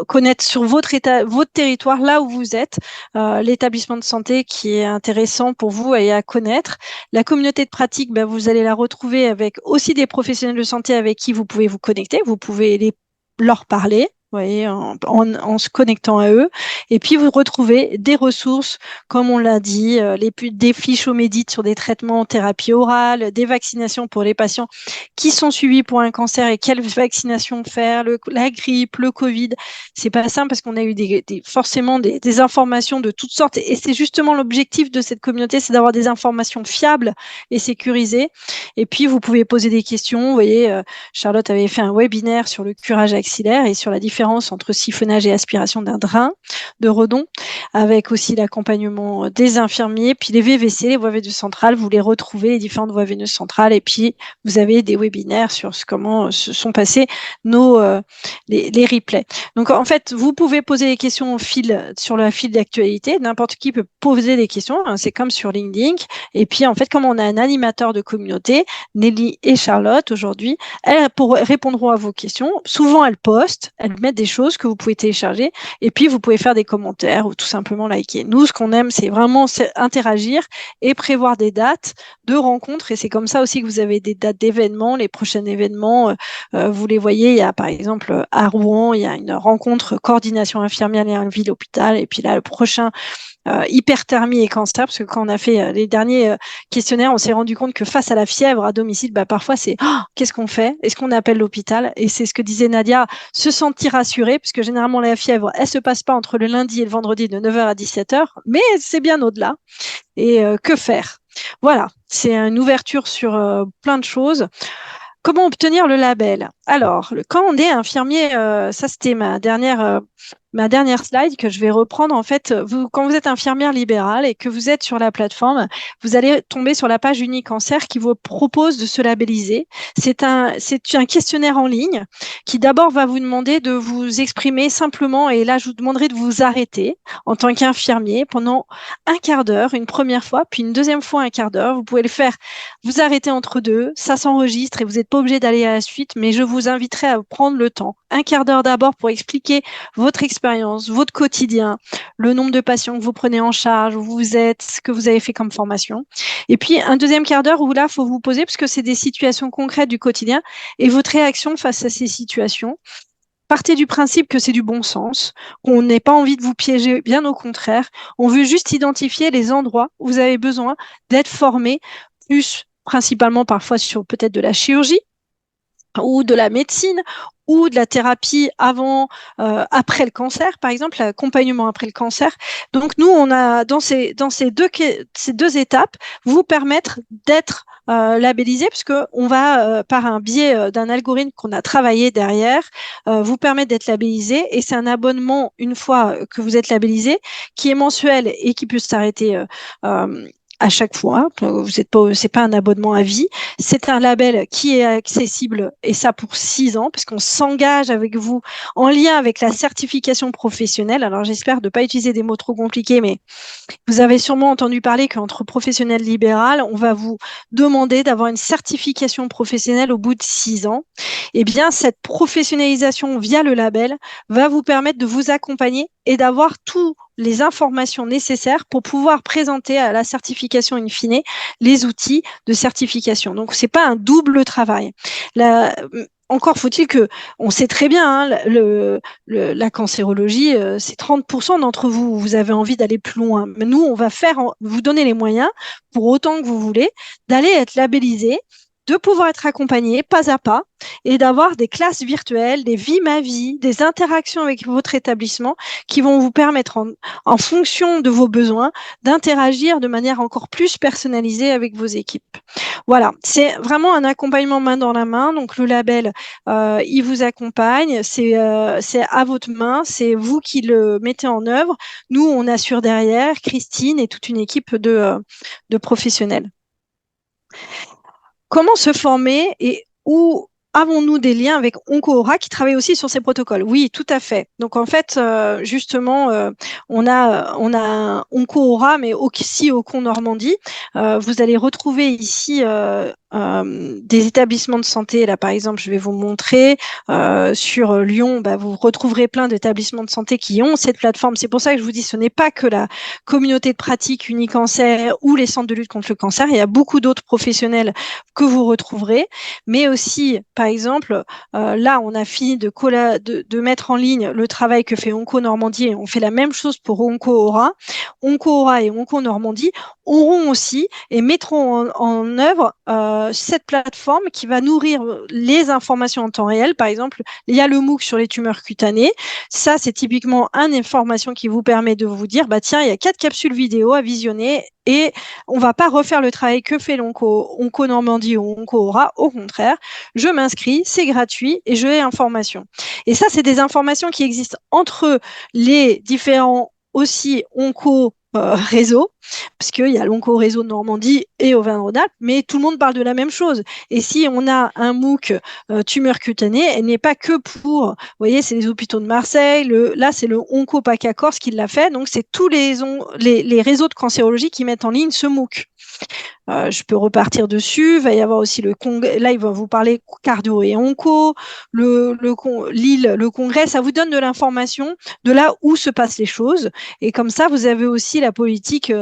connaître sur votre territoire, là où vous êtes, l'établissement de santé qui est intéressant pour vous et à connaître. La communauté de pratique, vous allez la retrouver avec aussi des professionnels de santé avec qui vous pouvez vous connecter. Vous pouvez leur parler. Vous voyez, en se connectant à eux. Et puis, vous retrouvez des ressources, comme on l'a dit, des fiches au Médite sur des traitements en thérapie orale, des vaccinations pour les patients qui sont suivis pour un cancer et quelle vaccination faire, la grippe, le Covid. C'est pas simple parce qu'on a eu forcément des informations de toutes sortes. Et c'est justement l'objectif de cette communauté, c'est d'avoir des informations fiables et sécurisées. Et puis, vous pouvez poser des questions. Vous voyez, Charlotte avait fait un webinaire sur le curage axillaire et sur la différence entre siphonnage et aspiration d'un drain de redon, avec aussi l'accompagnement des infirmiers, puis les VVC, les voies veineuses centrales, vous les retrouvez, les différentes voies veineuses centrales, et puis vous avez des webinaires sur comment se sont passés les replays. Donc en fait, vous pouvez poser des questions sur le fil d'actualité, n'importe qui peut poser des questions, hein, c'est comme sur LinkedIn, et puis en fait, comme on a un animateur de communauté, Nelly et Charlotte aujourd'hui, elles répondront à vos questions. Souvent, elles postent, elles mettent des choses que vous pouvez télécharger et puis vous pouvez faire des commentaires ou tout simplement liker. Nous, ce qu'on aime, c'est vraiment interagir et prévoir des dates de rencontres et c'est comme ça aussi que vous avez des dates d'événements. Les prochains événements, vous les voyez, il y a par exemple à Rouen, il y a une rencontre coordination infirmière et ville hôpital et puis là, le prochain hyperthermie et cancer, parce que quand on a fait les derniers questionnaires, on s'est rendu compte que face à la fièvre à domicile, parfois c'est qu'est-ce qu'on fait? Est-ce qu'on appelle l'hôpital? Et c'est ce que disait Nadia, se sentir rassuré, parce que généralement la fièvre, elle se passe pas entre le lundi et le vendredi de 9h à 17h, mais c'est bien au-delà. Et que faire? Voilà, c'est une ouverture sur plein de choses. Comment obtenir le label? Alors, quand on est infirmier, ça c'était ma dernière slide que je vais reprendre. En fait, quand vous êtes infirmière libérale et que vous êtes sur la plateforme, vous allez tomber sur la page Unicancer qui vous propose de se labelliser. C'est un questionnaire en ligne qui d'abord va vous demander de vous exprimer simplement et là, je vous demanderai de vous arrêter en tant qu'infirmier pendant un quart d'heure, une première fois, puis une deuxième fois un quart d'heure. Vous pouvez le faire, vous arrêter entre deux, ça s'enregistre et vous n'êtes pas obligé d'aller à la suite, mais je vous inviterai à prendre le temps. Un quart d'heure d'abord pour expliquer votre expérience, votre quotidien, le nombre de patients que vous prenez en charge, où vous êtes, ce que vous avez fait comme formation. Et puis, un deuxième quart d'heure où là, il faut vous poser, parce que c'est des situations concrètes du quotidien, et votre réaction face à ces situations. partez du principe que c'est du bon sens, qu'on n'ait pas envie de vous piéger, bien au contraire. On veut juste identifier les endroits où vous avez besoin d'être formé, plus principalement parfois sur peut-être de la chirurgie ou de la médecine ou de la thérapie après le cancer, par exemple, l'accompagnement après le cancer. Donc nous, on a dans ces deux étapes, vous permettre d'être labellisé, puisque on va, par un biais d'un algorithme qu'on a travaillé derrière, vous permettre d'être labellisé. Et c'est un abonnement, une fois que vous êtes labellisé, qui est mensuel et qui peut s'arrêter à chaque fois. C'est pas un abonnement à vie. C'est un label qui est accessible, et ça pour 6 ans, parce qu'on s'engage avec vous en lien avec la certification professionnelle. Alors j'espère ne pas utiliser des mots trop compliqués, mais vous avez sûrement entendu parler qu'entre professionnels libéral, on va vous demander d'avoir une certification professionnelle au bout de 6 ans. Eh bien, cette professionnalisation via le label va vous permettre de vous accompagner et d'avoir toutes les informations nécessaires pour pouvoir présenter à la certification in fine les outils de certification. Donc, c'est pas un double travail. Encore faut-il que, on sait très bien, hein, la cancérologie, c'est 30% d'entre vous, vous avez envie d'aller plus loin. Mais nous, on va vous donner les moyens, pour autant que vous voulez, d'aller être labellisé, de pouvoir être accompagné pas à pas et d'avoir des classes virtuelles, des vies ma vie, des interactions avec votre établissement qui vont vous permettre, en fonction de vos besoins, d'interagir de manière encore plus personnalisée avec vos équipes. Voilà, c'est vraiment un accompagnement main dans la main. Donc le label, il vous accompagne, c'est à votre main, c'est vous qui le mettez en œuvre. Nous, on assure derrière, Christine et toute une équipe de professionnels. Comment se former et où avons-nous des liens avec OncoAura qui travaille aussi sur ces protocoles? Oui, tout à fait. Donc en fait, justement, on a un OncoAura, mais aussi au Con Normandie. Vous allez retrouver ici des établissements de santé. Là, par exemple, je vais vous montrer sur Lyon. Vous retrouverez plein d'établissements de santé qui ont cette plateforme. C'est pour ça que je vous dis, ce n'est pas que la communauté de pratique Unicancer ou les centres de lutte contre le cancer. Il y a beaucoup d'autres professionnels que vous retrouverez, mais aussi, par exemple, là, on a fini de mettre en ligne le travail que fait Onco Normandie, et on fait la même chose pour OncoAura. OncoAura et Onco Normandie auront aussi et mettront en œuvre cette plateforme qui va nourrir les informations en temps réel. Par exemple, il y a le MOOC sur les tumeurs cutanées. Ça, c'est typiquement une information qui vous permet de vous dire, tiens, il y a 4 capsules vidéo à visionner et on va pas refaire le travail que fait Onco Normandie ou OncoAura. Au contraire, je m'inscris, c'est gratuit et je ai information. Et ça, c'est des informations qui existent entre les différents aussi onco réseau, parce qu'il y a l'onco réseau de Normandie et Auvergne-Rhône-Alpes, mais tout le monde parle de la même chose. Et si on a un MOOC tumeur cutanée, elle n'est pas que pour, vous voyez, c'est les hôpitaux de Marseille, là c'est le Onco PACA Corse qui l'a fait, donc c'est tous les réseaux de cancérologie qui mettent en ligne ce MOOC. Je peux repartir dessus. Il va y avoir aussi le congrès. Là, il va vous parler cardio et onco. Le congrès, ça vous donne de l'information de là où se passent les choses. Et comme ça, vous avez aussi la politique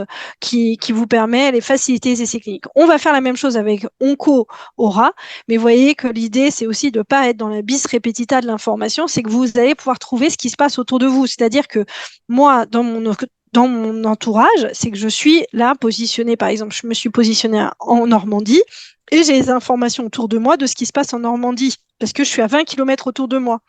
qui vous permet les facilités les essais cliniques. On va faire la même chose avec OncoAura, mais vous voyez que l'idée, c'est aussi de ne pas être dans la bis repetita de l'information, c'est que vous allez pouvoir trouver ce qui se passe autour de vous. C'est-à-dire que moi, dans mon entourage, c'est que je suis là positionnée, par exemple, je me suis positionnée en Normandie et j'ai les informations autour de moi de ce qui se passe en Normandie parce que je suis à 20 km autour de moi.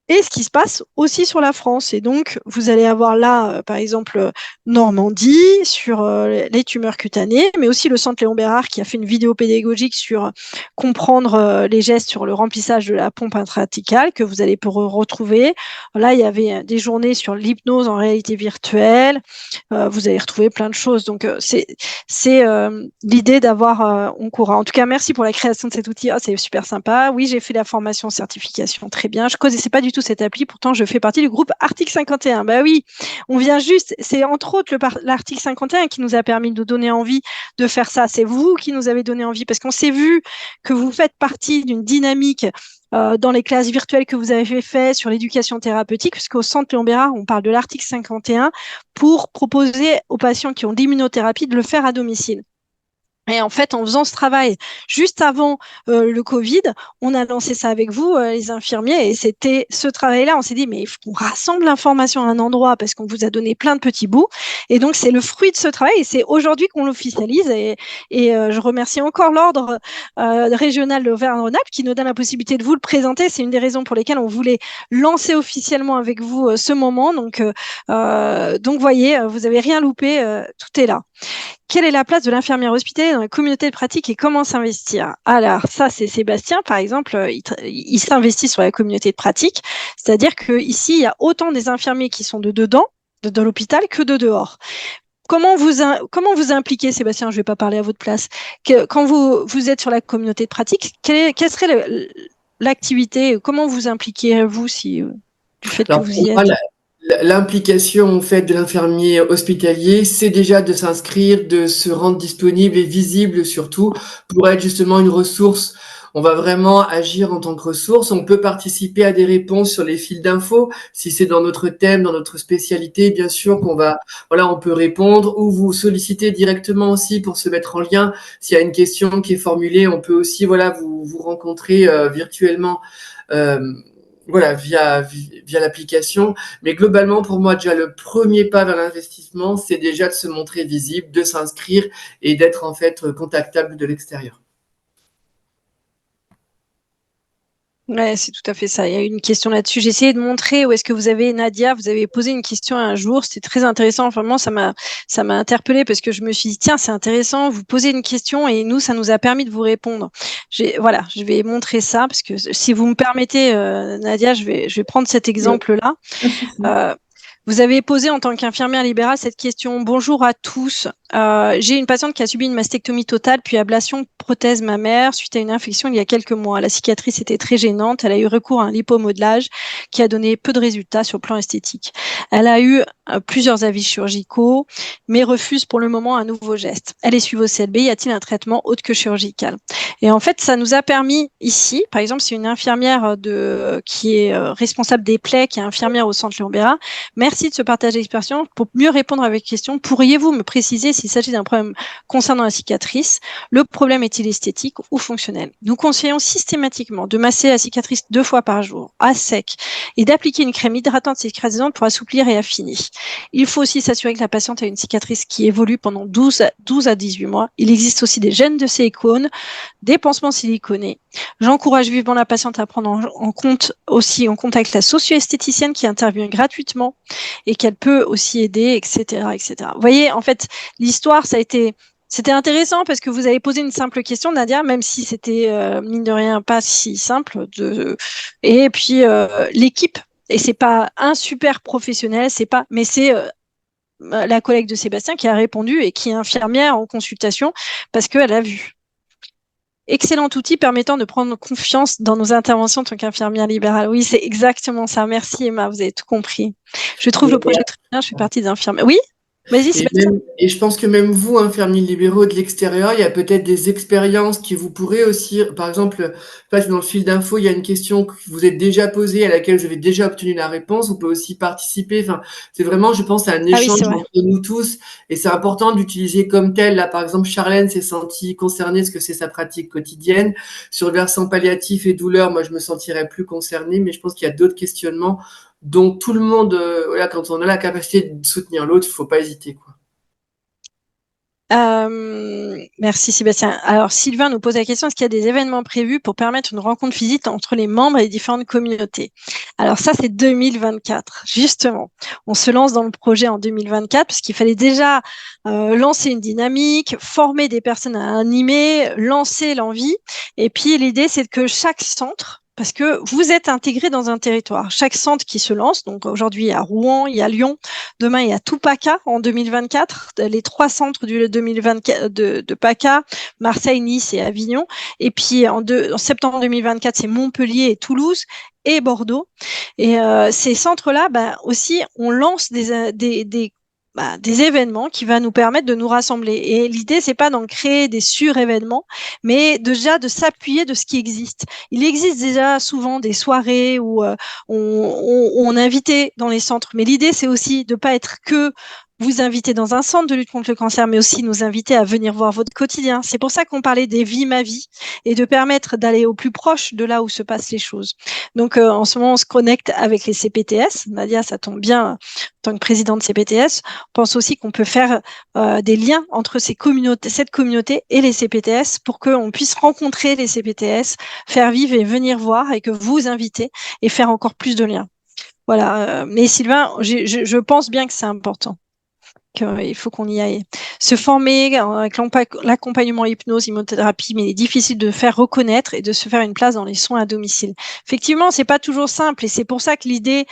Et ce qui se passe aussi sur la France. Et donc, vous allez avoir là, par exemple, Normandie sur les tumeurs cutanées, mais aussi le Centre Léon Bérard qui a fait une vidéo pédagogique sur comprendre les gestes sur le remplissage de la pompe intrathecale que vous allez pouvoir retrouver. Là, il y avait des journées sur l'hypnose en réalité virtuelle. Vous allez retrouver plein de choses. Donc, c'est l'idée d'avoir OncoAura. En tout cas, merci pour la création de cet outil. Oh, c'est super sympa. Oui, j'ai fait la formation certification. Très bien. Je ne connaissais pas du tout cette appli, pourtant je fais partie du groupe Article 51. Oui, on vient juste, c'est entre autres l'article 51 qui nous a permis de donner envie de faire ça. C'est vous qui nous avez donné envie, parce qu'on s'est vu que vous faites partie d'une dynamique dans les classes virtuelles que vous avez fait sur l'éducation thérapeutique, puisqu'au Centre Léon Bérard, on parle de l'article 51 pour proposer aux patients qui ont de l'immunothérapie de le faire à domicile. Et en fait, en faisant ce travail juste avant le Covid, on a lancé ça avec vous, les infirmiers, et c'était ce travail-là. On s'est dit, mais il faut qu'on rassemble l'information à un endroit parce qu'on vous a donné plein de petits bouts. Et donc, c'est le fruit de ce travail et c'est aujourd'hui qu'on l'officialise. Et je remercie encore l'Ordre régional d'Auvergne-Rhône-Alpes qui nous donne la possibilité de vous le présenter. C'est une des raisons pour lesquelles on voulait lancer officiellement avec vous ce moment. Donc, voyez, vous n'avez rien loupé, tout est là. Quelle est la place de l'infirmière hospitalière dans la communauté de pratique et comment s'investir? Alors, ça, c'est Sébastien, par exemple, il s'investit sur la communauté de pratique, c'est-à-dire qu'ici, il y a autant des infirmiers qui sont de dedans, de l'hôpital, que de dehors. Comment vous impliquez, Sébastien? Je ne vais pas parler à votre place. Quand vous êtes sur la communauté de pratique, quelle serait l'activité? Comment vous impliquez-vous du fait que Alors, vous pour y moi, êtes? l'implication en fait de l'infirmier hospitalier, c'est déjà de s'inscrire, de se rendre disponible et visible surtout pour être justement une ressource. On va vraiment agir en tant que ressource. On peut participer à des réponses sur les fils d'infos. Si c'est dans notre thème, dans notre spécialité, bien sûr voilà, on peut répondre ou vous solliciter directement aussi pour se mettre en lien. S'il y a une question qui est formulée, on peut aussi, voilà, vous rencontrer virtuellement. Euh, voilà, via l'application. Mais globalement, pour moi, déjà, le premier pas vers l'investissement, c'est déjà de se montrer visible, de s'inscrire et d'être en fait contactable de l'extérieur. Ouais, c'est tout à fait ça. Il y a eu une question là-dessus. J'ai essayé de montrer où est-ce que vous avez, Nadia, vous avez posé une question un jour. C'était très intéressant. Vraiment, ça m'a interpellée parce que je me suis dit, tiens, c'est intéressant. Vous posez une question et nous, ça nous a permis de vous répondre. Voilà, je vais montrer ça parce que si vous me permettez, Nadia, je vais prendre cet exemple-là. Pas de souci. Vous avez posé en tant qu'infirmière libérale cette question. Bonjour à tous. J'ai une patiente qui a subi une mastectomie totale puis ablation prothèse mammaire suite à une infection il y a quelques mois. La cicatrice était très gênante. Elle a eu recours à un lipomodelage qui a donné peu de résultats sur le plan esthétique. Elle a eu plusieurs avis chirurgicaux, mais refuse pour le moment un nouveau geste. Elle est suivie au CLB. Y a-t-il un traitement autre que chirurgical? Et en fait, ça nous a permis ici, par exemple, c'est une infirmière qui est responsable des plaies, qui est infirmière au centre Léon Bérard. Merci de ce partage d'expérience. Pour mieux répondre à votre question, pourriez-vous me préciser s'il s'agit d'un problème concernant la cicatrice? Le problème est-il esthétique ou fonctionnel? Nous conseillons systématiquement de masser la cicatrice 2 fois par jour, à sec, et d'appliquer une crème hydratante cicatrisante pour assouplir et affiner. Il faut aussi s'assurer que la patiente a une cicatrice qui évolue pendant 12 à 18 mois. Il existe aussi des gènes de silicone, des pansements siliconés. J'encourage vivement la patiente à prendre en compte aussi en contact la socio-esthéticienne qui intervient gratuitement et qu'elle peut aussi aider, etc., etc. Vous voyez, en fait, l'histoire, c'était intéressant parce que vous avez posé une simple question, Nadia, même si c'était, mine de rien, pas si simple. Et puis, l'équipe, et c'est pas un super professionnel, mais c'est la collègue de Sébastien qui a répondu et qui est infirmière en consultation parce qu'elle a vu. Excellent outil permettant de prendre confiance dans nos interventions en tant qu'infirmière libérale. Oui, c'est exactement ça. Merci Emma, vous avez tout compris. Je trouve le projet très bien, je fais partie des infirmières. Oui, vas-y Sébastien. Et je pense que même vous, infirmiers libéraux de l'extérieur, il y a peut-être des expériences qui vous pourrez aussi, par exemple, dans le fil d'info, il y a une question que vous êtes déjà posée, à laquelle vous avez déjà obtenu la réponse, on peut aussi participer. Enfin, c'est vraiment, je pense, un Ah oui, échange c'est vrai. entre nous tous, et c'est important d'utiliser comme tel. Là, par exemple, Charlène s'est sentie concernée parce que c'est sa pratique quotidienne. Sur le versant palliatif et douleur, moi, je me sentirais plus concernée, mais je pense qu'il y a d'autres questionnements. Donc tout le monde, voilà, quand on a la capacité de soutenir l'autre, il ne faut pas hésiter, quoi. Merci Sébastien. Alors Sylvain nous pose la question, est-ce qu'il y a des événements prévus pour permettre une rencontre physique entre les membres et les différentes communautés? Alors ça c'est 2024, justement. On se lance dans le projet en 2024 parce qu'il fallait déjà lancer une dynamique, former des personnes à animer, lancer l'envie. Et puis l'idée c'est que chaque centre, parce que vous êtes intégrés dans un territoire. Chaque centre qui se lance, donc aujourd'hui il y a Rouen, il y a Lyon, demain il y a tout PACA en 2024, les 3 centres du 2024 de PACA, Marseille, Nice et Avignon. Et puis en septembre 2024, c'est Montpellier et Toulouse et Bordeaux. Et ces centres-là, aussi, on lance des événements qui va nous permettre de nous rassembler. Et l'idée, c'est pas d'en créer des surévénements, mais déjà de s'appuyer de ce qui existe. Il existe déjà souvent des soirées où on invitait dans les centres, mais l'idée, c'est aussi de pas être que vous inviter dans un centre de lutte contre le cancer, mais aussi nous inviter à venir voir votre quotidien. C'est pour ça qu'on parlait des vies, ma vie, et de permettre d'aller au plus proche de là où se passent les choses. Donc, en ce moment, on se connecte avec les CPTS. Nadia, ça tombe bien, en tant que présidente CPTS, on pense aussi qu'on peut faire des liens entre cette communauté et les CPTS pour qu'on puisse rencontrer les CPTS, faire vivre et venir voir et que vous invitez et faire encore plus de liens. Voilà. Mais Sylvain, je pense bien que c'est important. Il faut qu'on y aille. Se former avec l'accompagnement hypnose, hypnothérapie, mais il est difficile de faire reconnaître et de se faire une place dans les soins à domicile. Effectivement, c'est pas toujours simple et c'est pour ça que l'idée,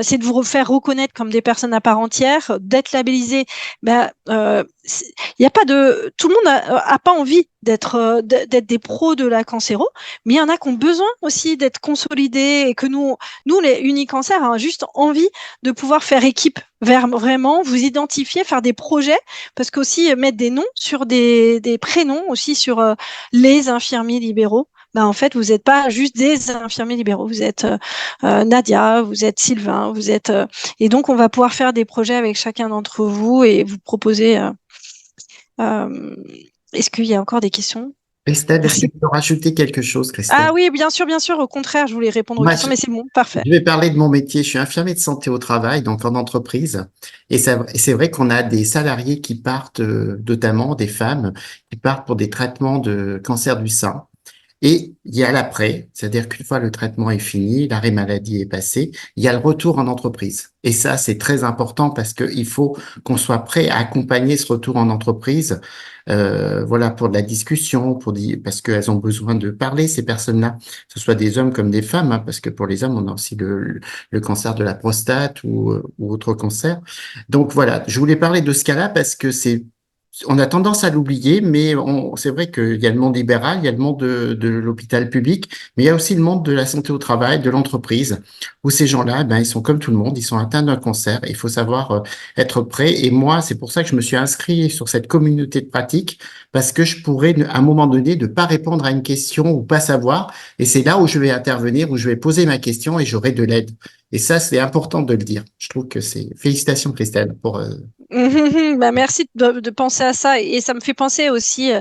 c'est de vous faire reconnaître comme des personnes à part entière, d'être labellisé. Il y a pas de, tout le monde a pas envie d'être des pros de la cancéro, mais il y en a qui ont besoin aussi d'être consolidés et que nous les Unicancer, hein, juste envie de pouvoir faire équipe vers vraiment vous identifier, faire des projets, parce qu'aussi mettre des noms sur des prénoms aussi sur les infirmiers libéraux. En fait, vous n'êtes pas juste des infirmiers libéraux, vous êtes Nadia, vous êtes Sylvain, vous êtes et donc on va pouvoir faire des projets avec chacun d'entre vous et vous proposer. Est-ce qu'il y a encore des questions? Christelle, est-ce que tu peux rajouter quelque chose, Christelle? Ah oui, bien sûr, bien sûr. Au contraire, je voulais répondre aux Moi, questions, mais c'est bon, parfait. je vais parler de mon métier. Je suis infirmier de santé au travail, donc en entreprise. Et c'est vrai qu'on a des salariés qui partent, notamment des femmes, qui partent pour des traitements de cancer du sein. Et il y a l'après, c'est-à-dire qu'une fois le traitement est fini, l'arrêt maladie est passé, il y a le retour en entreprise. Et ça, c'est très important parce qu'il faut qu'on soit prêt à accompagner ce retour en entreprise, voilà, pour de la discussion, parce qu'elles ont besoin de parler, ces personnes-là, que ce soit des hommes comme des femmes, hein, parce que pour les hommes, on a aussi le cancer de la prostate ou autre cancer. Donc voilà, je voulais parler de ce cas-là parce que on a tendance à l'oublier, mais c'est vrai qu'il y a le monde libéral, il y a le monde de l'hôpital public, mais il y a aussi le monde de la santé au travail, de l'entreprise, où ces gens-là, ils sont comme tout le monde, ils sont atteints d'un cancer. Il faut savoir être prêt. Et moi, c'est pour ça que je me suis inscrit sur cette communauté de pratique, parce que je pourrais, à un moment donné, ne pas répondre à une question ou pas savoir. Et c'est là où je vais intervenir, où je vais poser ma question et j'aurai de l'aide. Et ça, c'est important de le dire. Je trouve que félicitations, Christelle, pour Merci de penser à ça et ça me fait penser aussi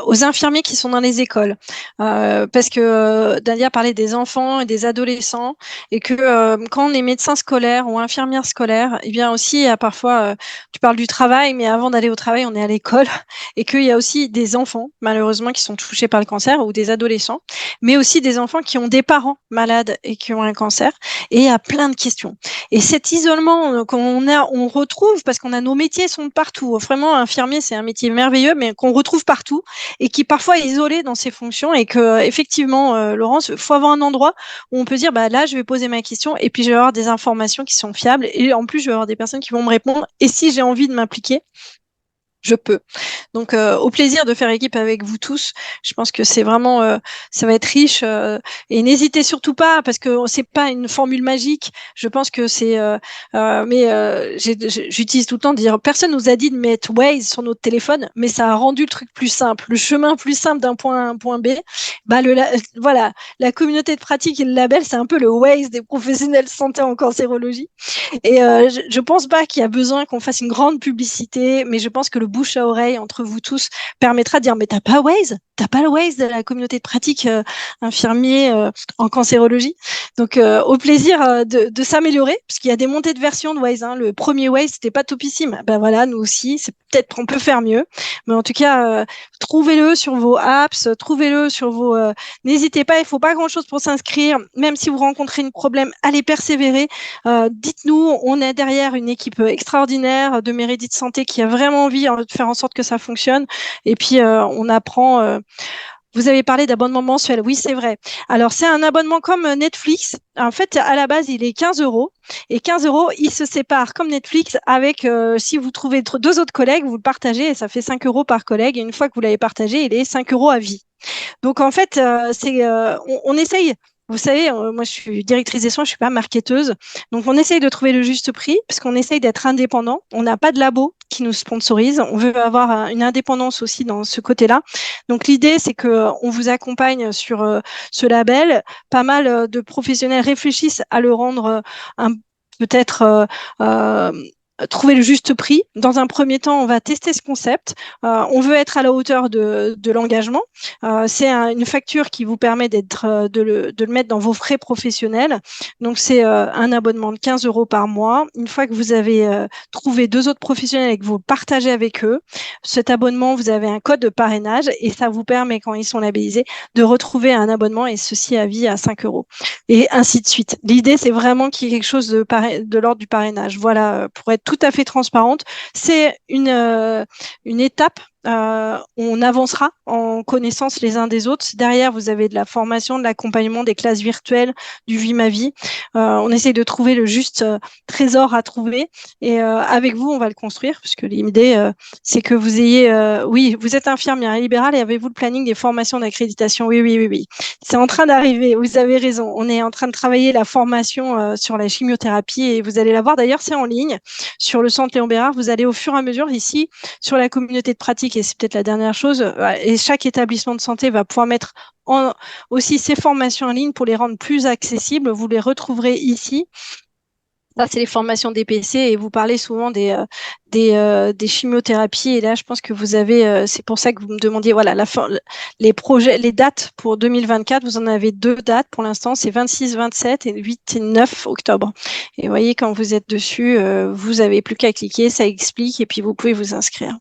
aux infirmiers qui sont dans les écoles parce que Dalia parlait des enfants et des adolescents et que quand on est médecin scolaire ou infirmière scolaire, eh bien aussi parfois tu parles du travail, mais avant d'aller au travail on est à l'école et qu'il y a aussi des enfants malheureusement qui sont touchés par le cancer ou des adolescents, mais aussi des enfants qui ont des parents malades et qui ont un cancer et il y a plein de questions. Et cet isolement on retrouve parce qu'on a nos métiers sont partout. Vraiment, infirmier, c'est un métier merveilleux, mais qu'on retrouve partout et qui parfois est isolé dans ses fonctions et que effectivement, Laurence, faut avoir un endroit où on peut dire, là, je vais poser ma question et puis je vais avoir des informations qui sont fiables et en plus, je vais avoir des personnes qui vont me répondre. Et si j'ai envie de m'impliquer, je peux. Donc, au plaisir de faire équipe avec vous tous. Je pense que c'est vraiment, ça va être riche. Et n'hésitez surtout pas, parce que c'est pas une formule magique. Je pense que c'est, j'utilise tout le temps de dire, personne nous a dit de mettre Waze sur notre téléphone, mais ça a rendu le truc plus simple, le chemin plus simple d'un point A à un point B. Voilà, la communauté de pratique et le label, c'est un peu le Waze des professionnels de santé en cancérologie. Et je pense pas qu'il y a besoin qu'on fasse une grande publicité, mais je pense que le bouche à oreille entre vous tous permettra de dire mais t'as pas Waze, t'as pas le Waze de la communauté de pratique infirmier en cancérologie. Donc au plaisir de s'améliorer, parce qu'il y a des montées de versions de Waze. Hein. Le premier Waze c'était pas topissime. Voilà, nous aussi, c'est peut-être on peut faire mieux, mais en tout cas trouvez-le sur vos apps, trouvez-le sur vos. N'hésitez pas, il faut pas grand-chose pour s'inscrire. Même si vous rencontrez un problème, allez persévérer. Dites-nous, on est derrière une équipe extraordinaire de Mérédith Santé qui a vraiment envie de faire en sorte que ça fonctionne. Et puis, on apprend. Vous avez parlé d'abonnement mensuel. Oui, c'est vrai. Alors, c'est un abonnement comme Netflix. En fait, à la base, il est 15 €. Et 15 €, il se sépare comme Netflix avec, si vous trouvez deux autres collègues, vous le partagez et ça fait 5 € par collègue. Et une fois que vous l'avez partagé, il est 5 € à vie. Donc, en fait, on essaye. Vous savez, moi, je suis directrice des soins, je suis pas marketeuse. Donc, on essaye de trouver le juste prix parce qu'on essaye d'être indépendant. On n'a pas de labo qui nous sponsorise. On veut avoir une indépendance aussi dans ce côté-là. Donc, l'idée, c'est que on vous accompagne sur ce label. Pas mal de professionnels réfléchissent à le rendre peut-être trouver le juste prix. Dans un premier temps, on va tester ce concept. On veut être à la hauteur de l'engagement. C'est une facture qui vous permet de le mettre dans vos frais professionnels. Donc, c'est un abonnement de 15 € par mois. Une fois que vous avez trouvé 2 autres professionnels et que vous partagez avec eux, cet abonnement, vous avez un code de parrainage et ça vous permet, quand ils sont labellisés, de retrouver un abonnement et ceci à vie à 5 € et ainsi de suite. L'idée, c'est vraiment qu'il y ait quelque chose de l'ordre du parrainage. Voilà, pour être tout à fait transparente, c'est une étape. On avancera en connaissance les uns des autres. Derrière, vous avez de la formation, de l'accompagnement, des classes virtuelles, du Vie ma vie. On essaye de trouver le juste trésor à trouver et avec vous, on va le construire puisque l'idée, c'est que vous ayez... oui, vous êtes infirmière libérale et avez-vous le planning des formations d'accréditation? Oui, oui, oui, oui. C'est en train d'arriver, vous avez raison. On est en train de travailler la formation sur la chimiothérapie et vous allez la voir. D'ailleurs, c'est en ligne sur le centre Léon Bérard. Vous allez au fur et à mesure ici sur la communauté de pratique et c'est peut-être la dernière chose. Et chaque établissement de santé va pouvoir mettre aussi ces formations en ligne pour les rendre plus accessibles. Vous les retrouverez ici. Ça, c'est les formations DPC et vous parlez souvent des chimiothérapies. Et là, je pense que vous avez, c'est pour ça que vous me demandiez, voilà, les projets, les dates pour 2024. Vous en avez 2 dates pour l'instant, c'est 26, 27 et 8 et 9 octobre. Et vous voyez, quand vous êtes dessus, vous avez plus qu'à cliquer, ça explique et puis vous pouvez vous inscrire.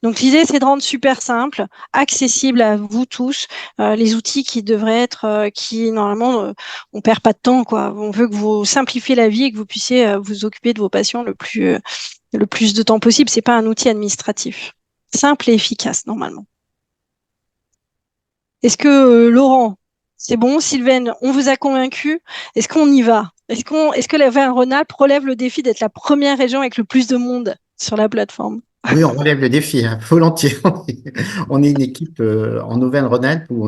Donc, l'idée, c'est de rendre super simple, accessible à vous tous, les outils qui devraient être, qui normalement, on perd pas de temps, quoi. On veut que vous simplifiez la vie et que vous puissiez vous occuper de vos patients le plus de temps possible. C'est pas un outil administratif. Simple et efficace, normalement. Est-ce que, Laurent, c'est bon? Sylvaine, on vous a convaincu? Est-ce qu'on y va? Est-ce que la Auvergne-Rhône-Alpes relève le défi d'être la première région avec le plus de monde sur la plateforme? Oui, on relève le défi, hein, volontiers. On est une équipe en Auvergne-Rhône-Alpes où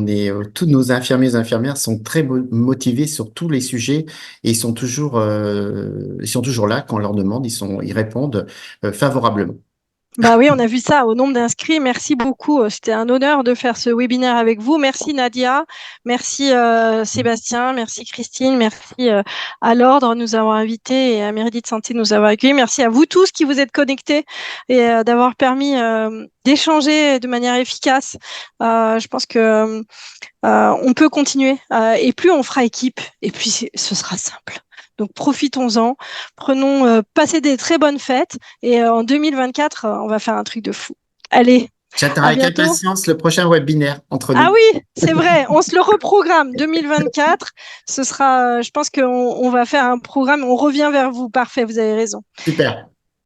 tous nos infirmiers et infirmières sont très motivés sur tous les sujets et ils sont toujours là quand on leur demande, ils répondent favorablement. Bah oui, on a vu ça au nombre d'inscrits. Merci beaucoup. C'était un honneur de faire ce webinaire avec vous. Merci Nadia, merci Sébastien, merci Christine, merci à l'Ordre de nous avoir invités et à Méridi de Santé de nous avoir accueillis. Merci à vous tous qui vous êtes connectés et d'avoir permis d'échanger de manière efficace. Je pense que on peut continuer et plus on fera équipe et puis ce sera simple. Donc profitons-en, passez des très bonnes fêtes et en 2024, on va faire un truc de fou. Allez, J'attends à avec bientôt. impatience le prochain webinaire entre nous. Ah oui, c'est vrai, on se le reprogramme. 2024, ce sera, je pense qu'on va faire un programme, on revient vers vous. Parfait, vous avez raison. Super.